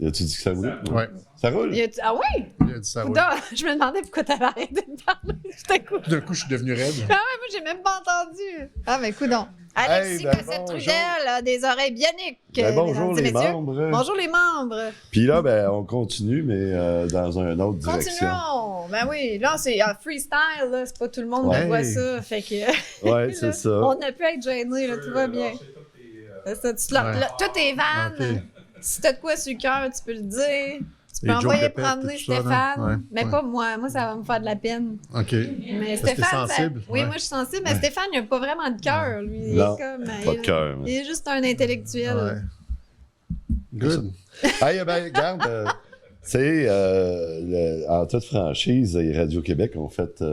As-tu dit que ça roule? Oui. Ça roule? Ah oui? Il a dit ça, oui. Je me demandais pourquoi t'avais arrêté de parler. D'un coup, je suis devenu raide. Ah ouais, moi, j'ai même pas entendu. Ah, mais coudonc. Alexis Cossette-Trudel a des oreilles bioniques. Bonjour les messieurs. membres. Bonjour les membres. Puis là, on continue, mais dans une autre direction. Continuons. Ben oui, là, c'est freestyle, là. C'est pas tout le monde qui voit ça. Fait que. Ouais, c'est ça. On a pu être gênés, là. Tout va bien. Tout est vanne. Okay. Si t'as de quoi sur le cœur, tu peux le dire. Tu peux Les envoyer jokes de pète, promener tout ça, Stéphane. ouais. Mais pas moi. Moi, ça va me faire de la peine. OK. Mais Parce que t'es Stéphane, sensible. oui, moi, je suis sensible, mais Stéphane, il n'a pas vraiment de cœur, lui. Il Non, est comme. pas de cœur. Il est juste un intellectuel. Ouais. Good. Hey, ben, regarde, tu sais, en toute franchise, Radio-Québec ont fait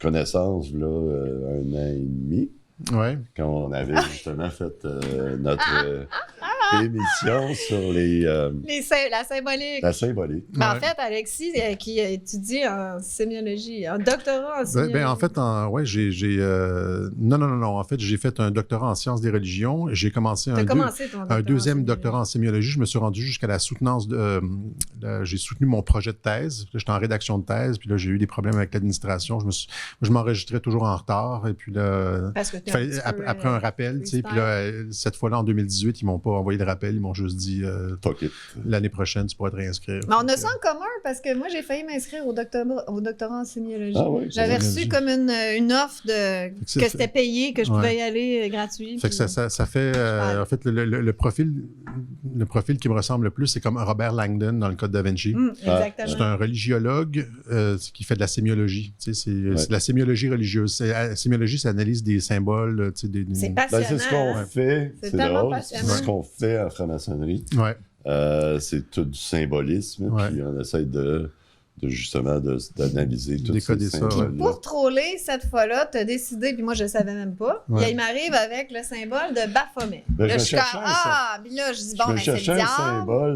connaissance, là, 1 an et demi, Ouais. quand on avait justement fait notre émission sur La symbolique. la symbolique. Ben, Ouais. En fait, Alexis, qui étudie en sémiologie, un doctorat en sémiologie. En fait, non. En fait, j'ai fait un doctorat en sciences des religions. J'ai commencé T'as commencé ton doctorat un deuxième en sémiologie. doctorat en sémiologie. Je me suis rendu jusqu'à la soutenance j'ai soutenu mon projet de thèse. J'étais en rédaction de thèse, puis là, j'ai eu des problèmes avec l'administration. Je m'enregistrais toujours en retard. Et puis là, Parce que après un rappel, tu sais, puis là, cette fois-là, en 2018, ils m'ont pas envoyé de rappel. Ils m'ont juste dit Fuck it. l'année prochaine, tu pourras te réinscrire. Mais on a ça en commun parce que moi, j'ai failli m'inscrire au doctorat en sémiologie. Ah oui, J'avais sémiologie. reçu comme une offre que c'était payé, que je pouvais y aller gratuit. Fait que ça fait, en fait, le profil qui me ressemble le plus, c'est comme Robert Langdon dans le Code da Vinci. Exactement. C'est un religiologue qui fait de la sémiologie. Tu sais, c'est de la sémiologie religieuse. La sémiologie, c'est l'analyse des symboles. Tu sais, C'est Ben, passionnant. c'est ce qu'on hein? fait. C'est C'est tellement drôle. passionnant. C'est ce qu'on fait en franc-maçonnerie. Ouais. C'est tout du symbolisme. Ouais. Puis on essaie justement d'analyser tout Décoder ça, symboles. Pour troller, cette fois-là, tu as décidé, puis moi, je ne savais même pas. Ouais. Il m'arrive avec le symbole de Baphomet. Ben, là, je je suis me comme, cherchais puis là, je dis, Je bon, me ben, c'est le cherchais un diable.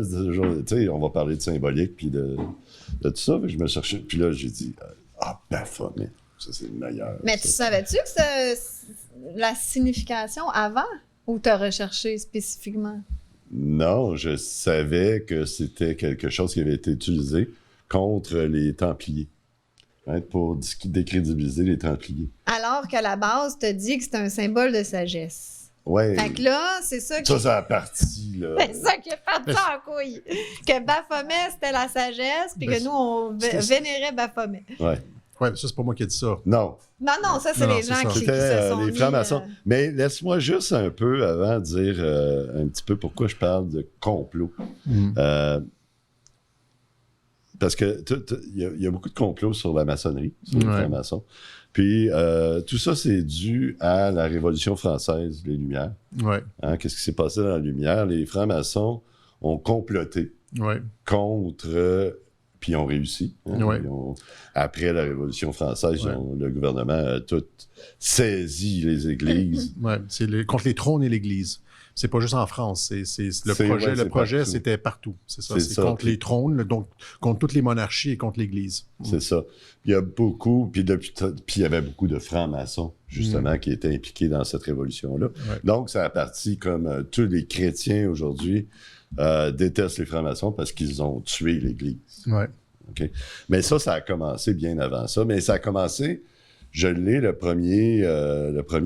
symbole. Tu sais, on va parler de symbolique puis de tout ça. Puis je me cherchais. Puis là, j'ai dit, Baphomet. Ça, c'est le meilleur. Mais tu savais-tu que c'est la signification avant ou tu as recherché spécifiquement? Non, je savais que c'était quelque chose qui avait été utilisé contre les Templiers, hein, pour décrédibiliser les Templiers. Alors qu'à la base, tu as dit que c'était un symbole de sagesse. Ouais. Fait que là, c'est ça qui... Ça, c'est la partie, là. C'est ça qui est parti en couille. Que Baphomet, c'était la sagesse, puis que nous, on vénérait Baphomet. Ouais. Ouais, ça, c'est pas moi qui ai dit ça. Non. Non, ça, c'est Non, les c'est gens ça. qui C'était se sont les mis, francs-maçons. Mais laisse-moi juste un peu, avant de dire un petit peu pourquoi je parle de complot. Parce que il y a beaucoup de complots sur la maçonnerie, sur les francs-maçons. Puis tout ça, c'est dû à la Révolution française, les Lumières. Ouais. Hein, qu'est-ce qui s'est passé dans la Lumière? Les francs-maçons ont comploté Ouais. contre... puis ils ont réussi. Hein. Ouais. Après la Révolution française, le gouvernement a tout saisi les églises. Ouais. C'est contre les trônes et l'Église. C'est pas juste en France. Le projet, c'était partout. C'est ça. C'est contre les trônes, donc contre toutes les monarchies et contre l'Église. C'est ça. Il y a beaucoup, puis il y avait beaucoup de francs-maçons, justement, qui étaient impliqués dans cette révolution-là. Ouais. Donc, ça a parti comme tous les chrétiens aujourd'hui détestent les francs-maçons parce qu'ils ont tué l'Église. Ouais. Okay? Mais ça a commencé bien avant ça. Mais ça a commencé, je l'ai, le premier,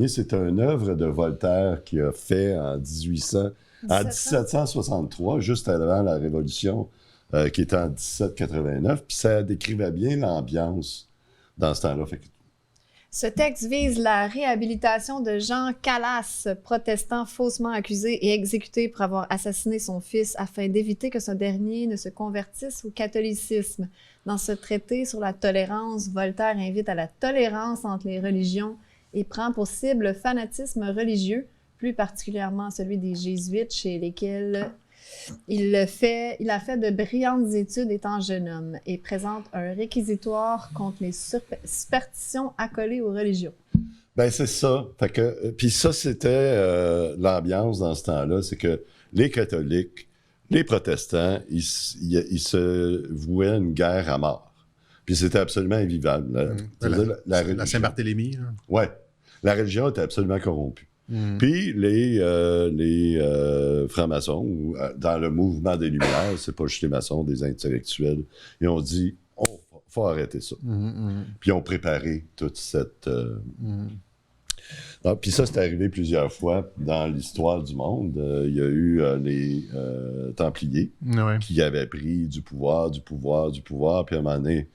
c'était une œuvre de Voltaire qu'il a fait en 1763, juste avant la Révolution, qui était en 1789. Puis ça décrivait bien l'ambiance dans ce temps-là. Fait que, Ce texte vise la réhabilitation de Jean Calas, protestant faussement accusé et exécuté pour avoir assassiné son fils afin d'éviter que ce dernier ne se convertisse au catholicisme. Dans ce traité sur la tolérance, Voltaire invite à la tolérance entre les religions et prend pour cible le fanatisme religieux, plus particulièrement celui des jésuites chez lesquels il a fait de brillantes études étant jeune homme et présente un réquisitoire contre les superstitions accolées aux religions. ben c'est ça. Fait que, puis ça, c'était l'ambiance dans ce temps-là, c'est que les catholiques, les protestants, ils se vouaient une guerre à mort. Puis c'était absolument invivable. La Saint-Barthélemy. Oui. La religion était absolument corrompue. Puis les francs-maçons, dans le mouvement des Lumières, c'est pas juste les maçons, des intellectuels, ils ont dit, faut arrêter ça. Puis ils ont préparé toute cette... Puis ça, c'est arrivé plusieurs fois dans l'histoire du monde. Il y a eu les Templiers qui avaient pris du pouvoir, puis à un moment donné,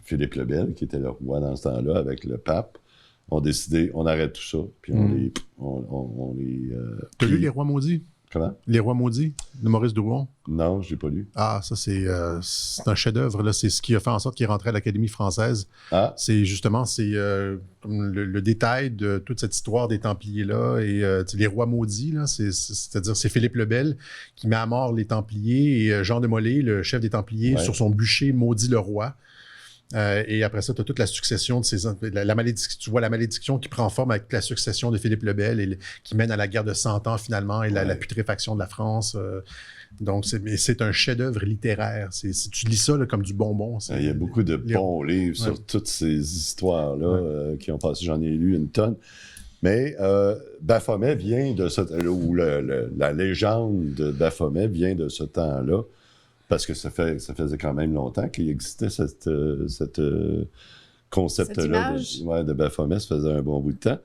Philippe le Bel, qui était le roi dans ce temps-là, avec le pape, ont décidé, on arrête tout ça, puis on les T'as lu Les Rois maudits? Comment? Les Rois maudits, de Maurice Drouon? Non, je l'ai pas lu. Ah, ça, c'est un chef-d'œuvre. C'est ce qui a fait en sorte qu'il est rentré à l'Académie française. Ah. C'est justement comme le détail de toute cette histoire des Templiers-là. Et les Rois maudits, là, c'est-à-dire c'est Philippe le Bel qui met à mort les Templiers et Jean de Molay, le chef des Templiers, sur son bûcher, maudit le roi. Et après ça, tu as toute la succession de la malédiction. Tu vois la malédiction qui prend forme avec la succession de Philippe le Bel et qui mène à la guerre de 100 ans finalement et la putréfaction de la France. Donc, c'est un chef-d'œuvre littéraire. Tu lis ça là, comme du bonbon. Il y a beaucoup de bons livres sur toutes ces histoires-là qui ont passé. J'en ai lu une tonne. Mais Baphomet vient de ou la légende de Baphomet vient de ce temps-là. Parce que ça faisait quand même longtemps qu'il existait cette concept-là de Baphomet, ça faisait un bon bout de temps.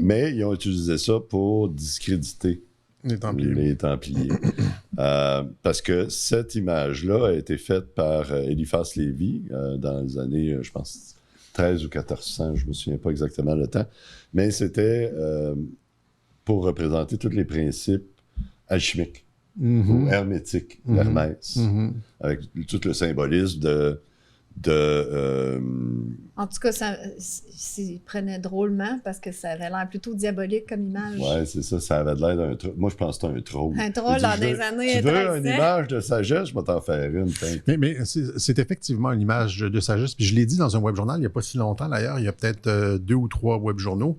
Mais ils ont utilisé ça pour discréditer les Templiers. Parce que cette image-là a été faite par Eliphas Lévy dans les années, je pense, 13 ou 1400, je ne me souviens pas exactement le temps. Mais c'était pour représenter tous les principes alchimiques. Ou hermétique, l'Hermès, avec tout le symbolisme En tout cas, il prenait drôlement parce que ça avait l'air plutôt diabolique comme image. Ouais, c'est ça, ça avait l'air d'un troll. Moi, je pense que c'est un troll. Un troll dans des années 1300. Tu veux une image de sagesse, je vais t'en faire une. Mais c'est effectivement une image de sagesse. Puis je l'ai dit dans un web journal il n'y a pas si longtemps d'ailleurs. Il y a peut-être 2 ou 3 web journaux.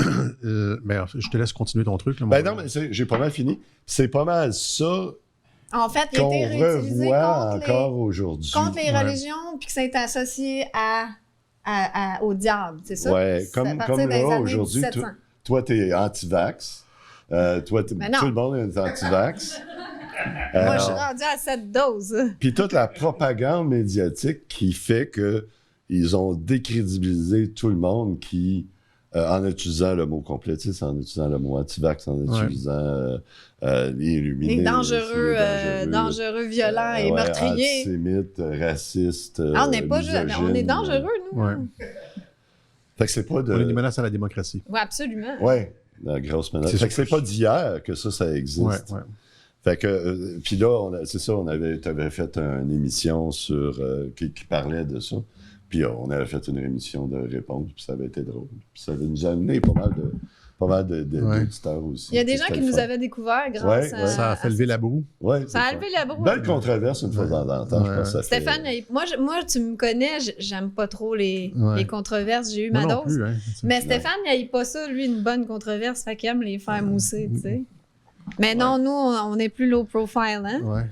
Mais je te laisse continuer ton truc. Là, non, mais j'ai pas mal fini. C'est pas mal ça. En fait, il a été réutilisé aujourd'hui. Contre les religions, puis que ça a été associé au diable, c'est ça? Oui, comme là, aujourd'hui, toi, t'es anti-vax. Tout le monde est anti-vax. Moi, je suis rendu à cette dose. Puis toute la propagande médiatique qui fait qu'ils ont décrédibilisé tout le monde en utilisant le mot complétiste, en utilisant le mot anti-vax, en utilisant les illuminés. Les dangereux, violents et meurtriers. Antisémites, racistes. On n'est pas juste. On est dangereux, nous. Ouais. Fait que c'est pas de. On est une menace à la démocratie. Oui, absolument. Oui, la grosse menace. Fait que c'est pas d'hier que ça existe. Ouais. Fait que, puis là, t'avais fait une émission qui parlait de ça. Puis on avait fait une émission de réponse, puis ça avait été drôle. Puis ça nous a amené pas mal d'auditeurs aussi. Il y a des gens qui nous avaient découvert grâce à... Ça a fait lever la boue. Ouais, ça a levé la boue. Belle controverse une fois en temps, je pense. Stéphane, moi, tu me connais, j'aime pas trop les controverses. J'ai eu ma dose. Plus, hein, mais Stéphane, il n'aime pas ça, lui, une bonne controverse. Fait qu'il aime les faire mousser, tu sais. Mais non, nous, on est plus low profile, hein? Ouais.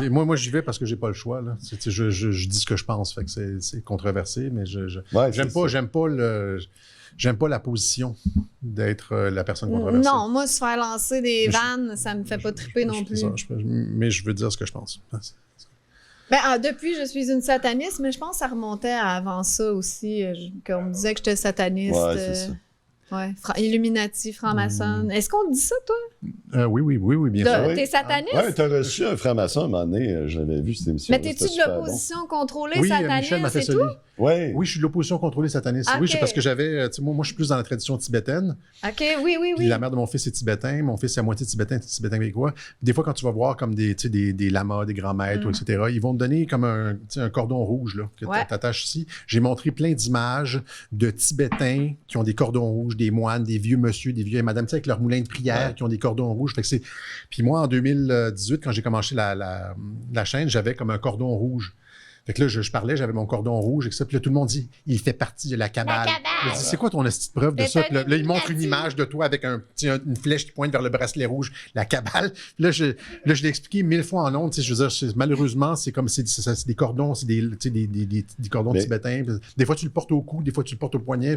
Et moi, j'y vais parce que j'ai pas le choix. Là. Je dis ce que je pense, fait que c'est controversé, mais j'aime pas la position d'être la personne controversée. Non, moi, se faire lancer des vannes, ça me fait pas triper non plus. Mais je veux dire ce que je pense. Depuis, je suis une sataniste, mais je pense que ça remontait à avant ça aussi, qu'on me disait que j'étais sataniste. Ouais, c'est ça. Ouais, Illuminati, franc-maçonne. Est-ce qu'on te dit ça, toi? Oui, bien sûr. T'es sataniste? Oui, t'as reçu un franc-maçon à un moment donné, j'avais vu cette émission. Mais t'es-tu de l'opposition contrôlée sataniste, Michel c'est tout? Oui, je suis de l'opposition contrôlée sataniste. Okay. Oui, c'est parce que j'avais... moi, je suis plus dans la tradition tibétaine. OK, oui. Puis la mère de mon fils est tibétain. Mon fils est à moitié tibétain québécois. Des fois, quand tu vas voir comme des lamas, des grands maîtres, etc., ils vont te donner comme un cordon rouge là, que tu attaches ici. J'ai montré plein d'images de Tibétains qui ont des cordons rouges, des moines, des vieux monsieur, des vieilles madames, avec leurs moulins de prière qui ont des cordons rouges. Fait que Puis moi, en 2018, quand j'ai commencé la chaîne, j'avais comme un cordon rouge. Fait que là, je parlais, j'avais mon cordon rouge, etc. Puis là, tout le monde dit, il fait partie de la cabale. Je dis, c'est quoi ton petite preuve de ça? Puis là, il montre une image de toi avec une flèche qui pointe vers le bracelet rouge, la cabale. Puis là, je l'ai expliqué 1000 fois en ondes. Je veux dire, malheureusement, c'est comme c'est des cordons, c'est des cordons tibétains. Des fois, tu le portes au cou, des fois, tu le portes au poignet.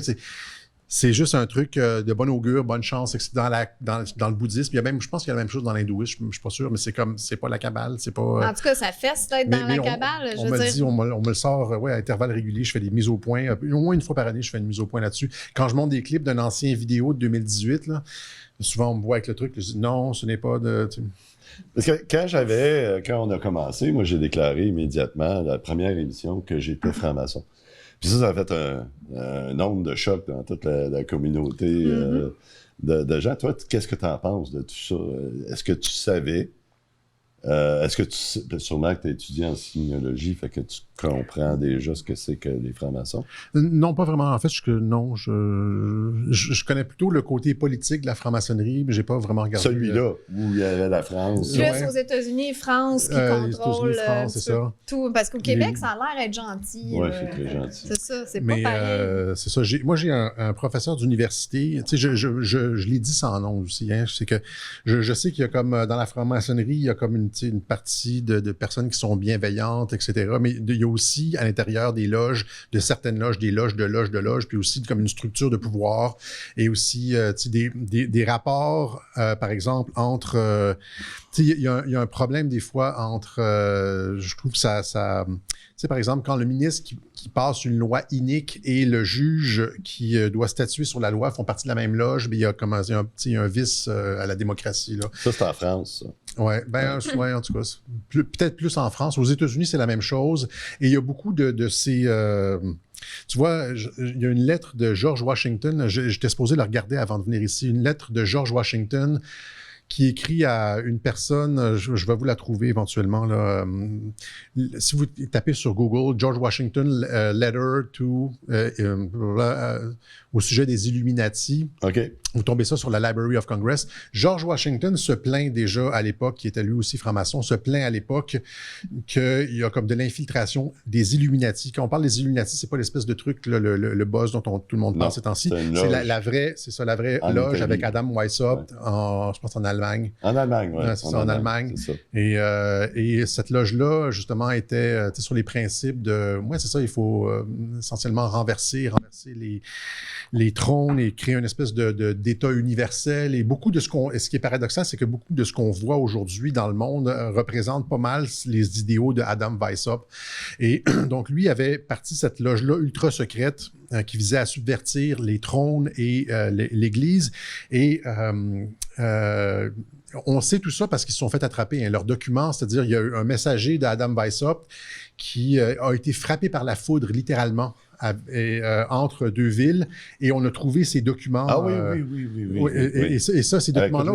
C'est juste un truc de bon augure, bonne chance. Dans le bouddhisme, il y a même, je pense qu'il y a la même chose dans l'hindouisme, je ne suis pas sûr, mais c'est pas la cabale, c'est pas... En tout cas, ça fesse d'être dans la cabale, on me le sort à intervalles réguliers, je fais des mises au point. Au moins une fois par année, je fais une mise au point là-dessus. Quand je monte des clips d'un ancien vidéo de 2018, là, souvent on me voit avec le truc, je dis non, ce n'est pas de... Parce que quand on a commencé, moi j'ai déclaré immédiatement, la première émission, que j'étais franc-maçon. Puis ça a fait un nombre de chocs dans toute la communauté de gens. Toi, qu'est-ce que tu en penses de tout ça? Est-ce que tu savais? Est-ce que sûrement que tu as étudié en sinologie, fait que tu comprends déjà ce que c'est que les francs-maçons? Non, pas vraiment. En fait, je connais plutôt le côté politique de la franc-maçonnerie, mais j'ai pas vraiment regardé. Celui-là, où il y avait la France. Plus aux États-Unis, France qui contrôle France, c'est ça. Tout. Parce qu'au Québec, ça a l'air être gentil. Oui, c'est très gentil. C'est ça, c'est pas pareil. C'est ça. Moi, j'ai un professeur d'université. Tu sais, je l'ai dit sans nom aussi. Hein, c'est que je sais qu'il y a comme dans la franc-maçonnerie, il y a comme une partie de personnes qui sont bienveillantes, etc. Mais il y a aussi à l'intérieur des loges, de certaines loges, des loges de loges, puis aussi comme une structure de pouvoir et aussi des rapports, par exemple, entre... il y a un problème des fois entre... je trouve que ça tu sais, par exemple, quand le ministre qui passe une loi inique et le juge qui doit statuer sur la loi font partie de la même loge, il y a comme un vice à la démocratie. Là. Ça, c'est en France, ça. Oui, en tout cas, peut-être plus en France. Aux États-Unis, c'est la même chose. Et il y a beaucoup de ces... tu vois, il y a une lettre de George Washington. J'étais supposé la regarder avant de venir ici. Une lettre de George Washington qui écrit à une personne, je vais vous la trouver éventuellement, là, si vous tapez sur Google, George Washington letter to, au sujet des Illuminati, OK. Vous tombez ça sur la Library of Congress. George Washington se plaint déjà à l'époque, qui était lui aussi franc-maçon, se plaint à l'époque qu'il y a comme de l'infiltration des Illuminati. Quand on parle des Illuminati, c'est pas l'espèce de truc, là, le buzz dont tout le monde parle ces temps-ci. C'est la vraie loge Italie. Avec Adam Weishaupt, je pense en Allemagne. En Allemagne, oui. C'est ça, en Allemagne. Et cette loge-là, justement, était sur les principes de... c'est ça, il faut essentiellement renverser les trônes et créer une espèce d'État universel. Et beaucoup de ce qui est paradoxal, c'est que beaucoup de ce qu'on voit aujourd'hui dans le monde représente pas mal les idéaux de Adam Weishaupt. Et donc, lui avait parti cette loge-là ultra secrète qui visait à subvertir les trônes et l'Église. Et on sait tout ça parce qu'ils se sont fait attraper. Leurs documents, c'est-à-dire il y a eu un messager d'Adam Weishaupt qui a été frappé par la foudre, littéralement, entre deux villes, et on a trouvé ces documents. Ah oui. Et ça, ces documents-là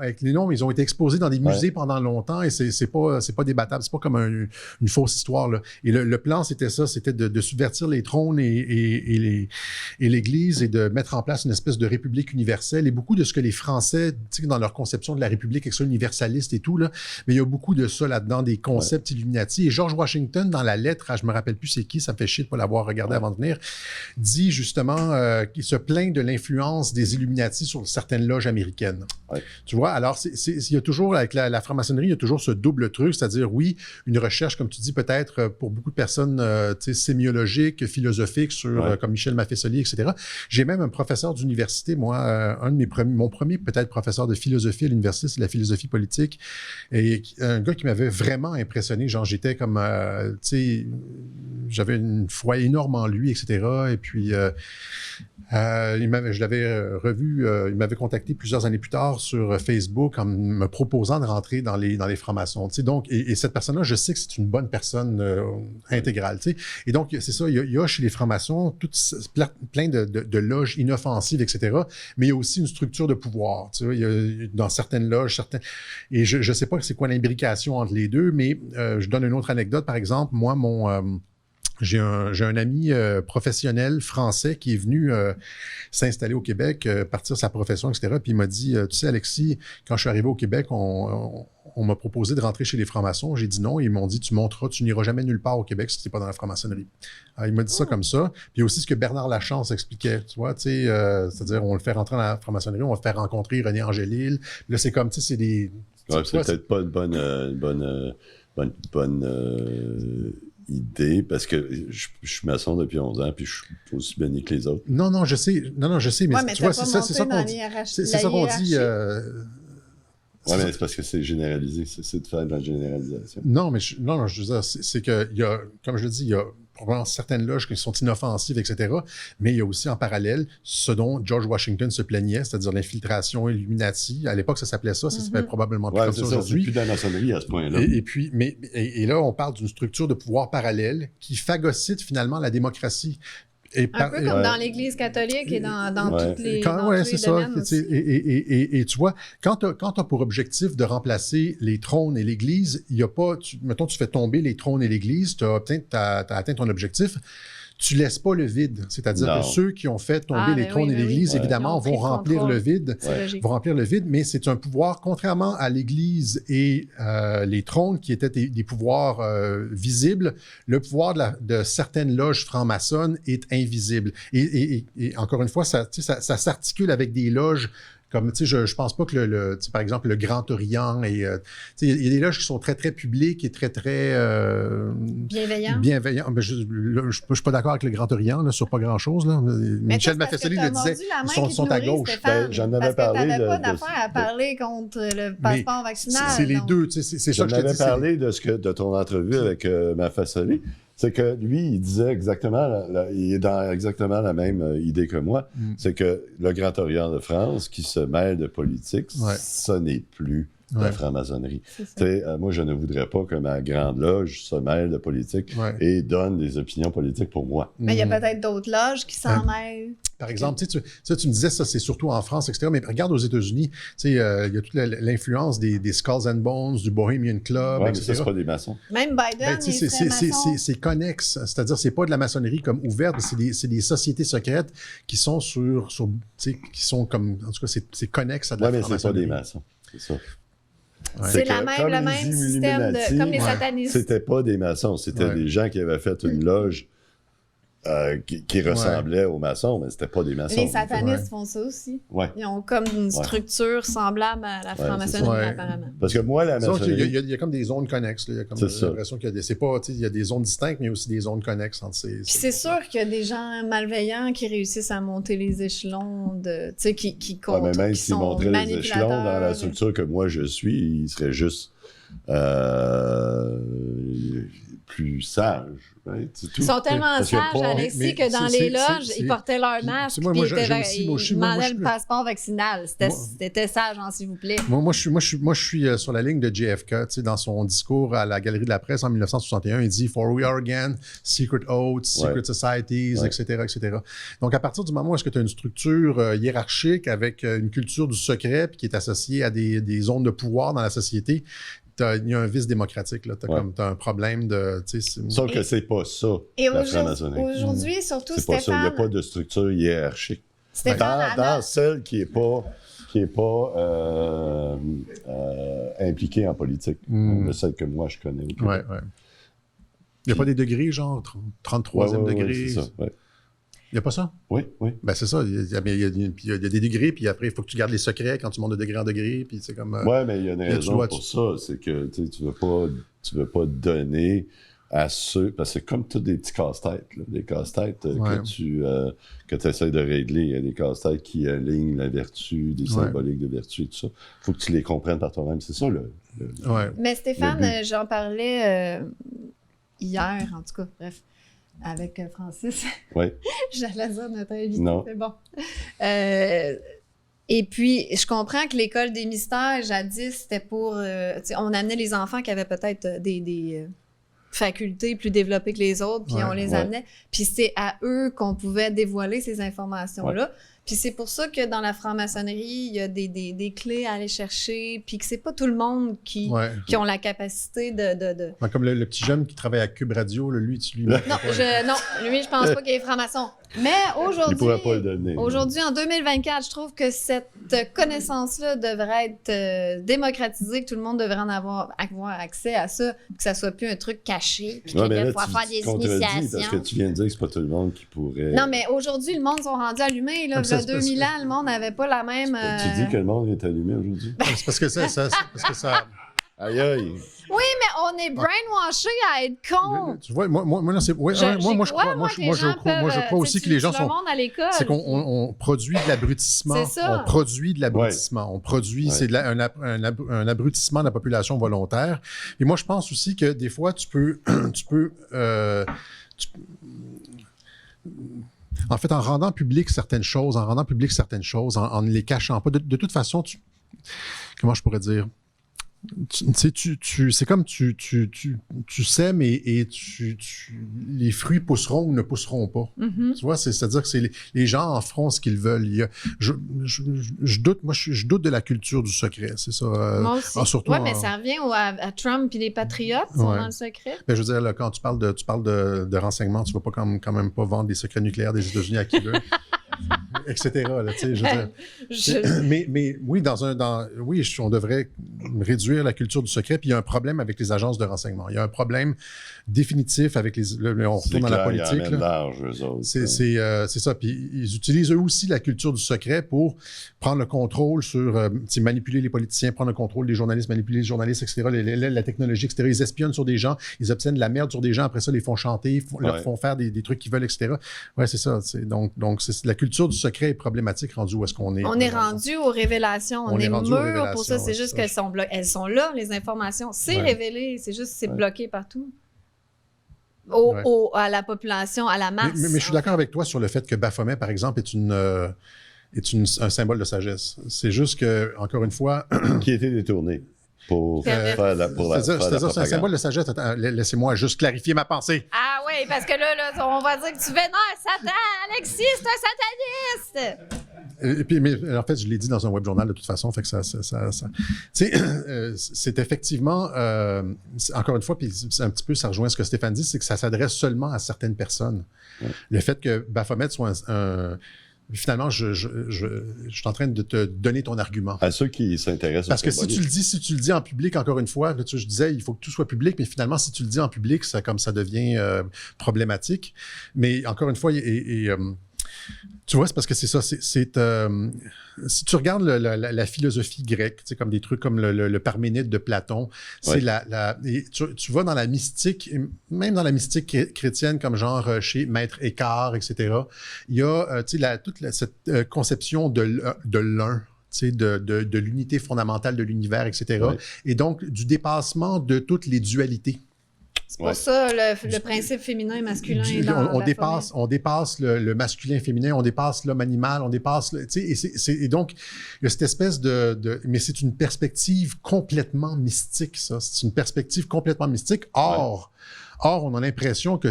avec les noms, ils ont été exposés dans des musées pendant longtemps, et c'est pas débattable, c'est pas comme une fausse histoire, là. Et le plan, c'était ça, c'était de subvertir les trônes et l'Église, et de mettre en place une espèce de république universelle. Et beaucoup de ce que les Français, dans leur conception de la république, avec ça, universaliste et tout, là, mais il y a beaucoup de ça là-dedans, des concepts Illuminati. Et George Washington, dans la lettre, je me rappelle plus c'est qui, ça me fait chier de pas l'avoir regardé avant de venir, dit justement qu'il se plaint de l'influence des Illuminati sur certaines loges américaines. Ouais. Tu vois, alors il y a toujours, avec la franc-maçonnerie, il y a toujours ce double truc, c'est-à-dire, oui, une recherche, comme tu dis, peut-être pour beaucoup de personnes sémiologiques, philosophiques, comme Michel Maffesoli, etc. J'ai même un professeur d'université, moi, mon premier peut-être professeur de philosophie à l'université, c'est la philosophie politique, et un gars qui m'avait vraiment impressionné, genre j'étais comme, j'avais une foi énorme en lui, etc. Et puis, je l'avais revu, il m'avait contacté plusieurs années plus tard sur Facebook en me proposant de rentrer dans les francs-maçons. Donc, et cette personne-là, je sais que c'est une bonne personne intégrale. Et donc, c'est ça, il y a chez les francs-maçons plein de loges inoffensives, etc. Mais il y a aussi une structure de pouvoir. Il y a, dans certaines loges, et je ne sais pas c'est quoi l'imbrication entre les deux, mais je donne une autre anecdote. Par exemple, moi, j'ai un ami professionnel français qui est venu s'installer au Québec, partir sa profession, etc. Puis il m'a dit, tu sais, Alexis, quand je suis arrivé au Québec, on on m'a proposé de rentrer chez les francs-maçons. J'ai dit non. Ils m'ont dit, tu n'iras jamais nulle part au Québec si tu n'es pas dans la franc-maçonnerie. Alors, il m'a dit ça comme ça. Puis aussi ce que Bernard Lachance expliquait, tu vois, c'est-à-dire on le fait rentrer dans la franc-maçonnerie, on va faire rencontrer René Angélil. Là, c'est comme, c'est des... Ouais, c'est peut-être pas une bonne idée, parce que je suis maçon depuis 11 ans, puis je suis aussi béni que les autres. Non, je sais, mais, Ouais, mais tu vois, c'est ça qu'on dit. C'est ça qu'on dit. Oui, mais c'est parce que c'est généralisé, c'est de faire de la généralisation. Non, mais je veux dire, c'est qu'il y a, comme je le dis, il y a probablement certaines loges qui sont inoffensives, etc., mais il y a aussi en parallèle ce dont George Washington se plaignait, c'est-à-dire l'infiltration Illuminati. À l'époque, ça s'appelait ça s'appelle probablement plus comme ça aujourd'hui. C'est plus de la maçonnerie à ce point-là. Et là, on parle d'une structure de pouvoir parallèle qui phagocyte finalement la démocratie. Un peu comme dans l'Église catholique et dans toutes les domaines aussi. Et tu vois, quand tu as pour objectif de remplacer les trônes et l'Église, il n'y a pas... mettons, tu fais tomber les trônes et l'Église, tu as atteint ton objectif. Tu laisses pas le vide. C'est-à-dire que ceux qui ont fait tomber les trônes et l'Église, évidemment, vont remplir le vide. Vont remplir le vide, mais c'est un pouvoir, contrairement à l'Église et les trônes qui étaient des pouvoirs visibles, le pouvoir de certaines loges franc-maçonnes est invisible. Et encore une fois, ça s'articule avec des loges comme, tu sais, je pense pas que par exemple, le Grand Orient et, tu sais, il y a des loges qui sont très, très publiques et très, très... bienveillants. Mais je suis pas d'accord avec le Grand Orient, là, sur pas grand-chose, là. Michel Maffesoli le disait, ils sont à gauche. J'en avais parlé. Parce que t'avais pas d'affaire à parler contre le passeport vaccinal. C'est les deux, tu sais, c'est ça que je te dis. J'en avais parlé de ton entrevue avec Maffesoli. C'est que lui, il disait exactement, il est dans exactement la même idée que moi. C'est que le Grand Orient de France, qui se mêle de politique, ce n'est plus la franc-maçonnerie. Moi, je ne voudrais pas que ma grande loge se mêle de politique et donne des opinions politiques pour moi. Mais il y a peut-être d'autres loges qui s'en mêlent. Par exemple, tu me disais, ça, c'est surtout en France, etc. Mais regarde aux États-Unis, il y a toute l'influence des Skulls and Bones, du Bohemian Club, etc. Ça, c'est pas des maçons. Même Biden, c'est connexe. C'est-à-dire, c'est pas de la maçonnerie comme ouverte, c'est des sociétés secrètes qui sont qui sont comme, en tout cas, c'est connexe à de la franc-maçonnerie. Mais c'est pas des maçons, c'est ça. C'est le même système comme les satanistes. C'était pas des maçons, c'était des gens qui avaient fait une loge qui ressemblait aux maçons, mais c'était pas des maçons. Les satanistes font ça aussi. Ils ont comme une structure semblable à la franc-maçonnerie, apparemment. Parce que moi, la maçonnerie... Il y a comme des zones connexes. Il y a comme l'impression qu'il y a il y a des zones distinctes, mais il y a aussi des zones connexes entre ces... Puis c'est sûr qu'il y a des gens malveillants qui réussissent à monter les éclons, qui comptent, mais même qui s'ils sont montraient les échelons dans la structure que moi je suis, ils seraient juste plus sages. Ils sont tellement sages, Alexis, que dans les loges, ils portaient leur masque et ils demandaient le passeport vaccinal. C'était sage, s'il vous plaît. Moi, je suis sur la ligne de JFK. Dans son discours à la Galerie de la Presse en 1961, il dit « For we are again, secret oaths, secret societies, etc., etc. » Donc, à partir du moment où est-ce que tu as une structure hiérarchique avec une culture du secret puis qui est associée à des zones de pouvoir dans la société, il y a un vice démocratique. Tu as un problème de... Sauf que c'est pas ça, la franc-maçonnerie. Aujourd'hui, surtout, c'est pas ça. Il n'y a pas de structure hiérarchique. Dans celle qui n'est pas impliquée en politique. De celle que moi, je connais. Il n'y a pas des degrés, genre 33e degré? C'est ça, Il n'y a pas ça? Oui. Ben, c'est ça. Il y a des degrés, puis après, il faut que tu gardes les secrets quand tu montes de degré en degré, puis c'est comme... Oui, mais il y a une raison pour ça. C'est que tu veux pas donner à ceux... Parce que c'est comme tous des petits casse-têtes. Des casse-têtes que tu essaies de régler. Il y a des casse-têtes qui alignent la vertu, des symboliques de vertu et tout ça. Il faut que tu les comprennes par toi-même. C'est ça, Mais Stéphane, j'en parlais hier, en tout cas, bref. Avec Francis. Oui. J'allais dire notre invité. Non. C'est bon. Et puis, je comprends que l'école des mystères, jadis, c'était pour... on amenait les enfants qui avaient peut-être des facultés plus développées que les autres, puis on les amenait. Puis c'est à eux qu'on pouvait dévoiler ces informations-là. Puis c'est pour ça que dans la franc-maçonnerie, il y a des clés à aller chercher, puis que c'est pas tout le monde qui ont la capacité de... Comme le petit jeune qui travaille à Cube Radio, lui... Non, lui, je pense pas qu'il est franc-maçon. Mais Il ne pourrait pas le donner. aujourd'hui, en 2024, je trouve que cette connaissance-là devrait être démocratisée, que tout le monde devrait avoir accès à ça, que ça soit plus un truc caché, puis Ouais, mais là, qu'il faut faire des contredis initiations. parce que tu viens de dire que c'est pas tout le monde qui pourrait... Non, mais aujourd'hui, le monde sont rendus allumés. Là, il y a 2000 ans, le monde n'avait pas la même... Tu dis que le monde est allumé aujourd'hui? C'est parce que ça. Aïe, aïe! Oui, mais on est brainwashé à être con. Tu vois, moi, là, c'est. Ouais, moi, je crois aussi que les gens sont. Le monde à l'école. C'est qu'on produit de l'abrutissement. C'est ça. On produit de l'abrutissement. On produit, c'est un abrutissement de la population volontaire. Et moi, je pense aussi que des fois, tu peux en fait, en rendant public certaines choses, en ne les cachant pas, de toute façon, comment je pourrais dire? C'est comme tu sèmes et les fruits pousseront ou ne pousseront pas. Mm-hmm. Tu vois, c'est-à-dire que les gens en feront ce qu'ils veulent. Je doute de la culture du secret, c'est ça. Moi aussi. Surtout mais ça revient à Trump et les patriotes sont dans le secret. Ben, je veux dire, là, quand tu parles de renseignements, tu ne vas pas quand même pas vendre des secrets nucléaires des États-Unis à qui veut. Etc. Là, je veux dire. Mais oui, on devrait réduire la culture du secret. Puis il y a un problème avec les agences de renseignement. Il y a un problème définitif avec on retourne dans la politique. C'est ça. Puis ils utilisent eux aussi la culture du secret pour prendre le contrôle sur manipuler les politiciens, prendre le contrôle des journalistes, manipuler les journalistes, etc. La technologie, etc. Ils espionnent sur des gens, ils obtiennent de la merde sur des gens, après ça, les font chanter, leur font faire des trucs qu'ils veulent, etc. Ouais, c'est ça. Donc la culture du secret est problématique rendu où est-ce qu'on est. On est rendu aux révélations. On est mûr pour ça. C'est juste ça. qu'elles sont là, les informations. C'est révélé. C'est juste c'est bloqué partout. À la population, à la masse. Mais je suis d'accord avec toi sur le fait que Baphomet, par exemple, est un symbole de sagesse. C'est juste que, encore une fois... qui a été détourné pour faire la C'est un symbole de sagesse. Attends, laissez-moi juste clarifier ma pensée. Ah oui, parce que là, on va dire que tu vénères Satan. Alexis, c'est un sataniste! Et puis, mais en fait, je l'ai dit dans un web journal de toute façon, fait que tu sais, c'est effectivement, encore une fois, puis un petit peu, ça rejoint ce que Stéphane dit, c'est que ça s'adresse seulement à certaines personnes. Ouais. Le fait que Baphomet soit finalement, je suis en train de te donner ton argument. À ceux qui s'intéressent. Parce que si tu le dis en public, encore une fois, là, je disais, il faut que tout soit public, mais finalement, si tu le dis en public, ça devient problématique. Mais encore une fois, tu vois, c'est parce que c'est ça. Si tu regardes la philosophie grecque, comme des trucs comme le Parménide de Platon, c'est tu vas dans la mystique, même dans la mystique chrétienne, comme genre chez Maître Écart, etc. Il y a toute cette conception de l'un. De l'unité fondamentale de l'univers, etc. Ouais. Et donc, du dépassement de toutes les dualités. C'est pour ça le principe féminin et masculin. On dépasse le masculin féminin, on dépasse l'homme animal, on dépasse... Et donc, il y a cette espèce mais c'est une perspective complètement mystique, ça. C'est une perspective complètement mystique. Or, on a l'impression que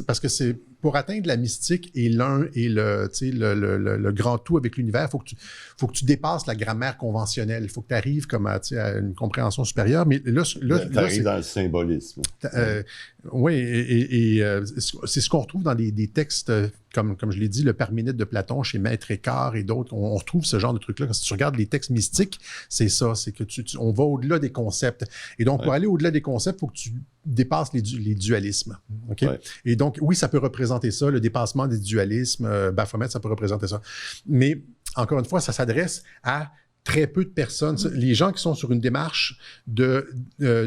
parce que c'est pour atteindre la mystique et l'un et le grand tout avec l'univers, il faut que tu dépasses la grammaire conventionnelle. Il faut que tu arrives comme à une compréhension supérieure. Mais là tu arrives dans le symbolisme. Oui, et c'est ce qu'on retrouve dans des textes, comme je l'ai dit, le Parménide de Platon chez Maître Écart et d'autres. On retrouve ce genre de truc-là. Quand tu regardes les textes mystiques, c'est ça, c'est que on va au-delà des concepts. Et donc, pour aller au-delà des concepts, il faut que tu dépasses les dualismes. Okay? Ouais. Et donc, oui, ça peut représenter ça, le dépassement des dualismes. Baphomet, ça peut représenter ça. Mais, encore une fois, ça s'adresse à très peu de personnes. Les gens qui sont sur une démarche de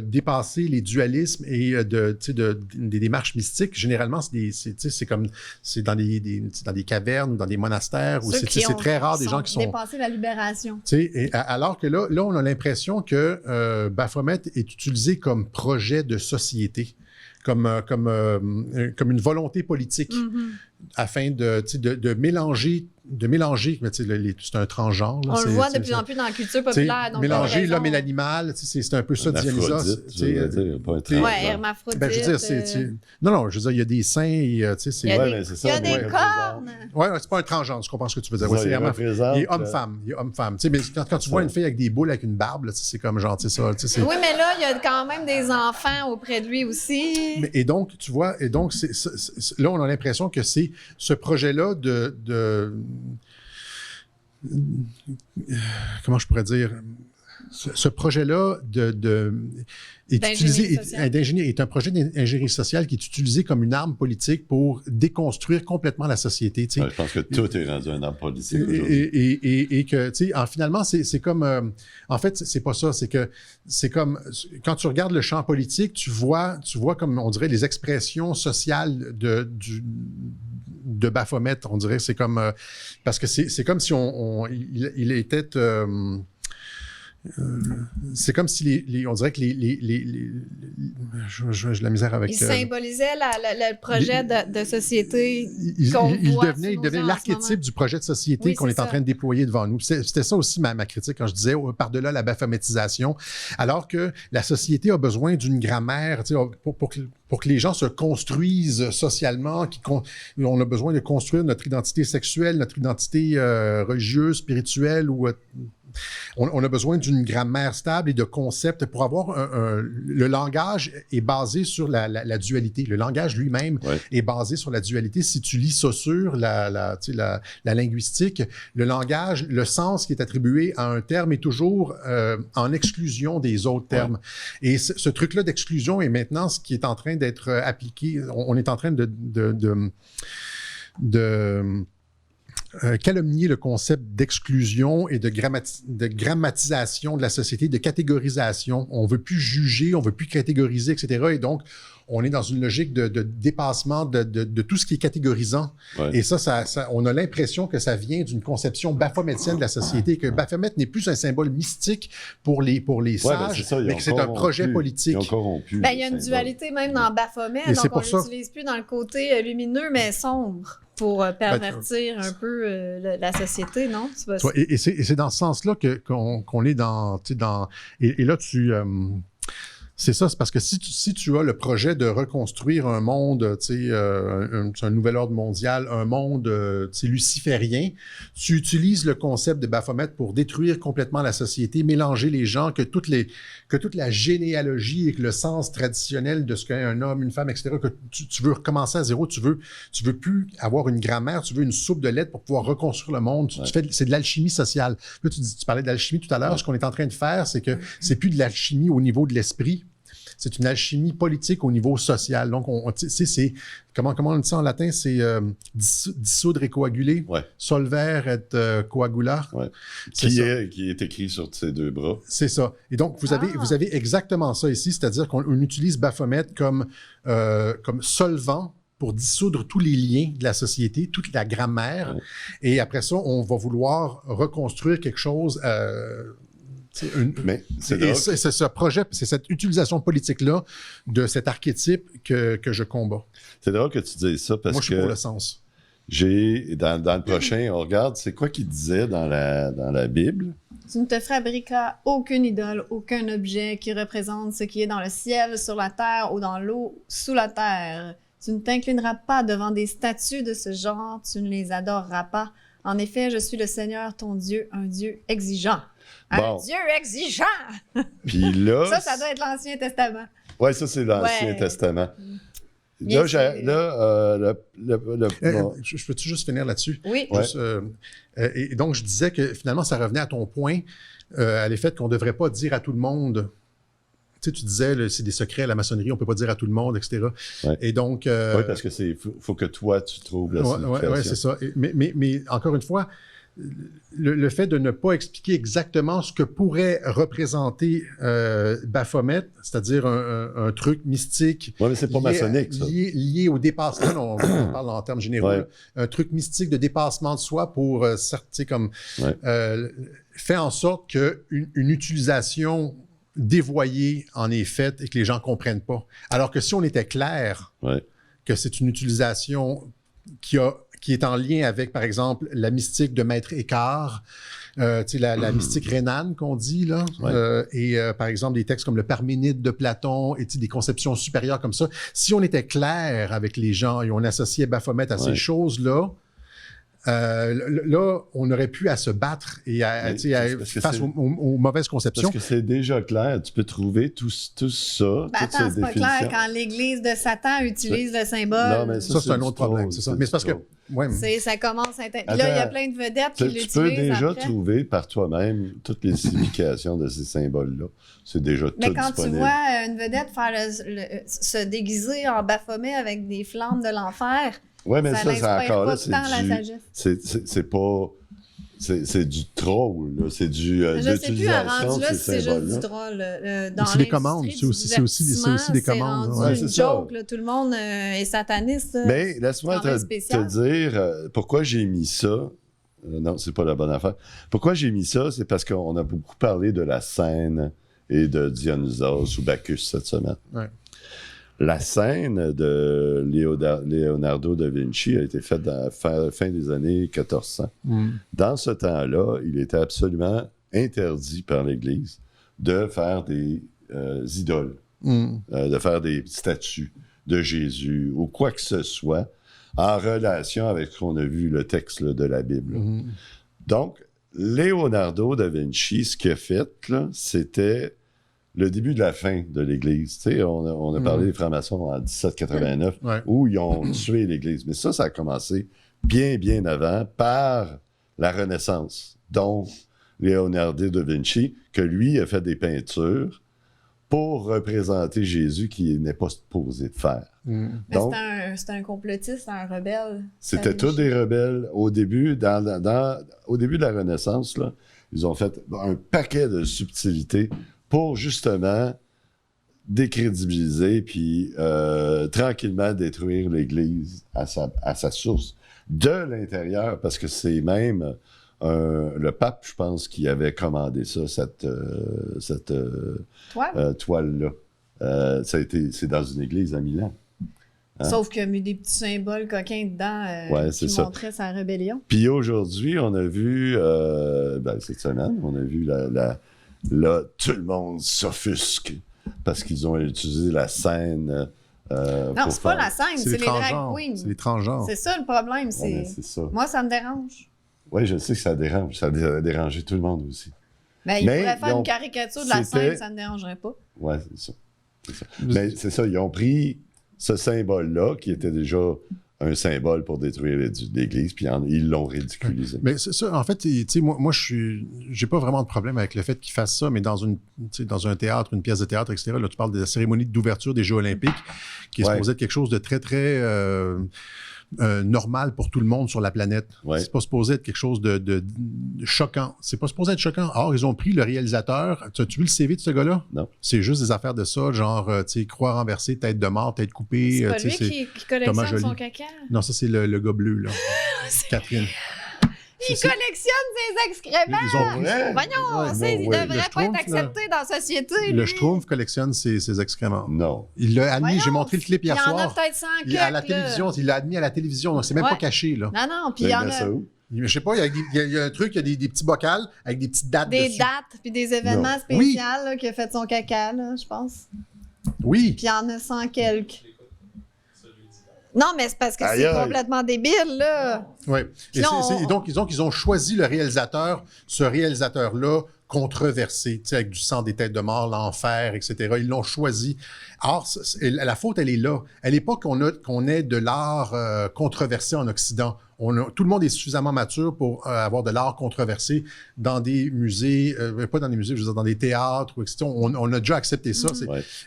dépasser les dualismes et des démarches mystiques, généralement, c'est dans des cavernes ou dans des monastères. Où c'est très rare des gens qui sont... Dépasser la libération. Alors que là, on a l'impression que Baphomet est utilisé comme projet de société. Comme une volonté politique, afin de mélanger de mélanger, mais c'est un transgenre. Là, On le voit de plus en plus dans la culture populaire. Donc mélanger l'homme et l'animal, c'est un peu ça, Dionysa. Ouais, hermaphrodite. Ben, je veux dire, non, je veux dire, il y a des seins, il y a des cornes. Ouais, c'est pas un transgenre, je comprends ce que tu veux dire. Ouais, c'est il est homme-femme. Il est homme-femme. Mais quand tu vois une fille avec des boules avec une barbe, là, c'est comme genre, c'est ça. Oui, mais là, il y a quand même des enfants auprès de lui aussi. Et donc, tu vois, là, on a l'impression que c'est ce projet-là comment je pourrais dire, ce projet-là est un projet d'ingénierie sociale qui est utilisé comme une arme politique pour déconstruire complètement la société. Ouais, je pense que tout est rendu une arme politique aujourd'hui. Et que, tu sais, finalement, c'est comme... en fait, c'est pas ça. C'est comme... Quand tu regardes le champ politique, tu vois comme, on dirait, les expressions sociales de Baphomet, on dirait. C'est comme... parce que c'est comme si il était... c'est comme si on dirait que j'ai la misère avec... Il symbolisait le projet de société qu'on il voit. devenait l'archétype du projet de société qu'on est en train de déployer devant nous. C'était ça aussi ma critique quand je disais par-delà la baphométisation. Alors que la société a besoin d'une grammaire, pour que les gens se construisent socialement, on a besoin de construire notre identité sexuelle, notre identité religieuse, spirituelle ou... On a besoin d'une grammaire stable et de concepts pour avoir le langage est basé sur la dualité. Le langage lui-même est basé sur la dualité. Si tu lis Saussure, la linguistique, le langage, le sens qui est attribué à un terme est toujours en exclusion des autres termes. Et ce truc-là d'exclusion est maintenant ce qui est en train d'être appliqué. On est en train de calomnier le concept d'exclusion et de grammatisation de la société, de catégorisation. On ne veut plus juger, on ne veut plus catégoriser, etc. Et donc, on est dans une logique de dépassement de tout ce qui est catégorisant. Ouais. Et ça, on a l'impression que ça vient d'une conception baphométienne de la société, que Baphomet n'est plus un symbole mystique pour les sages, mais que c'est un projet politique. Il y a une dualité même dans Baphomet, donc on ne l'utilise plus dans le côté lumineux, mais sombre, pour pervertir un peu la société, non? Et c'est dans ce sens-là qu'on est dans... Et là, c'est ça, c'est parce que si tu as le projet de reconstruire un monde, un nouvel ordre mondial, un monde luciférien, tu utilises le concept de Baphomet pour détruire complètement la société, mélanger les gens, que toute la généalogie et que le sens traditionnel de ce qu'est un homme, une femme, etc., que tu veux recommencer à zéro, tu veux plus avoir une grammaire, tu veux une soupe de lettres pour pouvoir reconstruire le monde. C'est de l'alchimie sociale. Là, tu parlais d'alchimie tout à l'heure. Ce qu'on est en train de faire, c'est que c'est plus de l'alchimie au niveau de l'esprit. C'est une alchimie politique au niveau social. Donc, c'est comment on dit ça en latin? C'est dissoudre et coaguler. Solver et coagula. Qui est écrit sur ces deux bras. C'est ça. Et donc, vous avez exactement ça ici, c'est-à-dire qu'on utilise Baphomet comme solvant pour dissoudre tous les liens de la société, toute la grammaire. Et après ça, on va vouloir reconstruire quelque chose... c'est ce projet, c'est cette utilisation politique-là de cet archétype que je combats. C'est drôle que tu dises ça parce que... Moi, je suis pour le sens. Dans le prochain, on regarde, c'est quoi qu'il disait dans la Bible? Tu ne te fabriqueras aucune idole, aucun objet qui représente ce qui est dans le ciel, sur la terre ou dans l'eau, sous la terre. Tu ne t'inclineras pas devant des statues de ce genre, tu ne les adoreras pas. En effet, je suis le Seigneur, ton Dieu, un Dieu exigeant. Un Dieu exigeant! Puis là... ça doit être l'Ancien Testament. Oui, ça, c'est l'Ancien Testament. Là, je peux-tu juste finir là-dessus? Oui. Et donc, je disais que finalement, ça revenait à ton point, à l'effet qu'on ne devrait pas dire à tout le monde... Tu disais, c'est des secrets à la maçonnerie, on ne peut pas dire à tout le monde, etc. Et donc... oui, parce que faut que toi, tu trouves la signification. Oui, c'est ça. Mais encore une fois, le fait de ne pas expliquer exactement ce que pourrait représenter Baphomet, c'est-à-dire un truc mystique... Oui, mais c'est pas maçonnique, ça. Lié au dépassement, on parle en termes généraux, un truc mystique de dépassement de soi pour, fait en sorte qu'une utilisation... dévoyée en est faite et que les gens ne comprennent pas. Alors que si on était clair que c'est une utilisation qui a qui est en lien avec, par exemple, la mystique de Maître Écart, la mystique rhénane qu'on dit, là, par exemple, des textes comme le Parménide de Platon, et des conceptions supérieures comme ça. Si on était clair avec les gens et on associait Baphomet à ces choses-là, là, on aurait pu à se battre et face aux mauvaises conceptions. Parce que c'est déjà clair, tu peux trouver tout ça. Attends, c'est pas clair quand l'Église de Satan utilise le symbole. Non, mais ça c'est un autre problème, c'est ça. Mais c'est parce que... Ouais. Ça commence à... Là, il y a plein de vedettes qui l'utilisent. Tu peux déjà après trouver par toi-même toutes les significations de ces symboles-là. C'est déjà tout disponible. Mais quand tu vois une vedette se déguiser en Baphomet avec des flammes de l'enfer... Oui, mais ça, c'est encore là, c'est du troll, là. C'est du je sais plus, rendu là, c'est juste du troll. C'est des commandes, c'est aussi des commandes. C'est une joke, là. Tout le monde est sataniste. Mais laisse-moi te dire pourquoi j'ai mis ça. Non, c'est pas la bonne affaire. Pourquoi j'ai mis ça, c'est parce qu'on a beaucoup parlé de la scène et de Dionysos ou Bacchus cette semaine. Ouais. La scène de Leonardo da Vinci a été faite à la fin des années 1400. Dans ce temps-là, il était absolument interdit par l'Église de faire des idoles, de faire des statues de Jésus ou quoi que ce soit en relation avec ce qu'on a vu, le texte là, de la Bible. Donc, Leonardo da Vinci, ce qu'il a fait, là, c'était le début de la fin de l'Église. Tu sais, on a parlé des francs-maçons en 1789, où ils ont tué l'Église. Mais ça a commencé bien, bien avant par la Renaissance, dont Leonardo da Vinci, que lui a fait des peintures pour représenter Jésus qui n'est pas supposé de faire. Donc, c'était un complotiste, un rebelle. C'était tous des rebelles. Au début, au début de la Renaissance, là, ils ont fait un paquet de subtilités pour justement décrédibiliser puis tranquillement détruire l'Église à sa source de l'intérieur, parce que c'est même le pape, je pense, qui avait commandé ça, cette toile-là. C'est dans une église à Milan. Hein? Sauf qu'il y a mis des petits symboles coquins dedans qui montraient sa rébellion. Puis aujourd'hui, on a vu, cette semaine, on a vu là, tout le monde s'offusque parce qu'ils ont utilisé la scène. Non, c'est pas la scène, c'est les drag queens. C'est les transgenres. C'est ça le problème. C'est ça. Moi, ça me dérange. Oui, je sais que ça dérange. Ça a dérangé tout le monde aussi. Mais il pourrait faire une caricature de la scène, ça ne me dérangerait pas. Oui, c'est ça. Mais c'est ça, ils ont pris ce symbole-là, qui était déjà un symbole pour détruire l'Église, puis ils l'ont ridiculisé. Mais c'est ça, en fait, tu sais, moi j'ai pas vraiment de problème avec le fait qu'ils fassent ça, mais dans un théâtre, une pièce de théâtre, etc., là, tu parles de la cérémonie d'ouverture des Jeux olympiques, qui est supposée être quelque chose de très, très normal pour tout le monde sur la planète. C'est pas supposé être quelque chose de choquant. C'est pas supposé être choquant. Or, ils ont pris le réalisateur. As-tu vu le CV de ce gars-là? Non. C'est juste des affaires de ça, genre, tu sais, croix renversée, tête de mort, tête coupée. C'est pas lui qui collectionne son caca? Non, ça, c'est le gars bleu, là. Catherine. Il collectionne ses excréments! Voyons, il devrait pas être accepté dans la société, lui. Le Schtroumpf collectionne ses excréments. Non. Il l'a admis, j'ai montré le clip hier soir. Il en a peut-être 100 à la télévision, il l'a admis à la télévision, donc c'est même pas caché, là. Non, puis il y en a... Je sais pas, il y a un truc, il y a des petits bocals avec des petites dates dessus. Des dates, puis des événements spéciaux qui a fait son caca, là, je pense. Oui. Puis il y en a 100 quelques. Non, mais c'est parce que c'est complètement débile, là. Oui. Et donc, ils ont choisi le réalisateur, ce réalisateur-là, controversé, tu sais, avec du sang, des têtes de mort, l'enfer, etc. Ils l'ont choisi. Or, la faute, elle est là. Elle n'est pas qu'on ait de l'art controversé en Occident. Tout le monde est suffisamment mature pour avoir de l'art controversé dans des musées, pas dans des musées, je veux dire, dans des théâtres, etc. On a déjà accepté ça.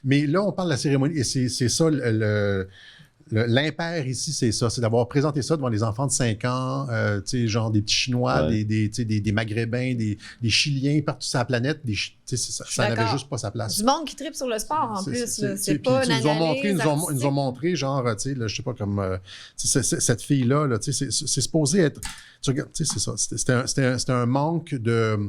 Mais là, on parle de la cérémonie, et c'est ça l'impair ici, c'est ça, c'est d'avoir présenté ça devant les enfants de 5 ans, tu sais, genre des petits Chinois, des Maghrébins, des Chiliens partout sur la planète, ça n'avait juste pas sa place. Du monde qui tripe sur le sport, en plus. C'est pas une analyse ils nous ont montré, genre, tu sais, je sais pas, comme cette fille-là, là, tu sais, c'est supposé être... Tu regardes, tu sais, c'est ça, c'était un manque de...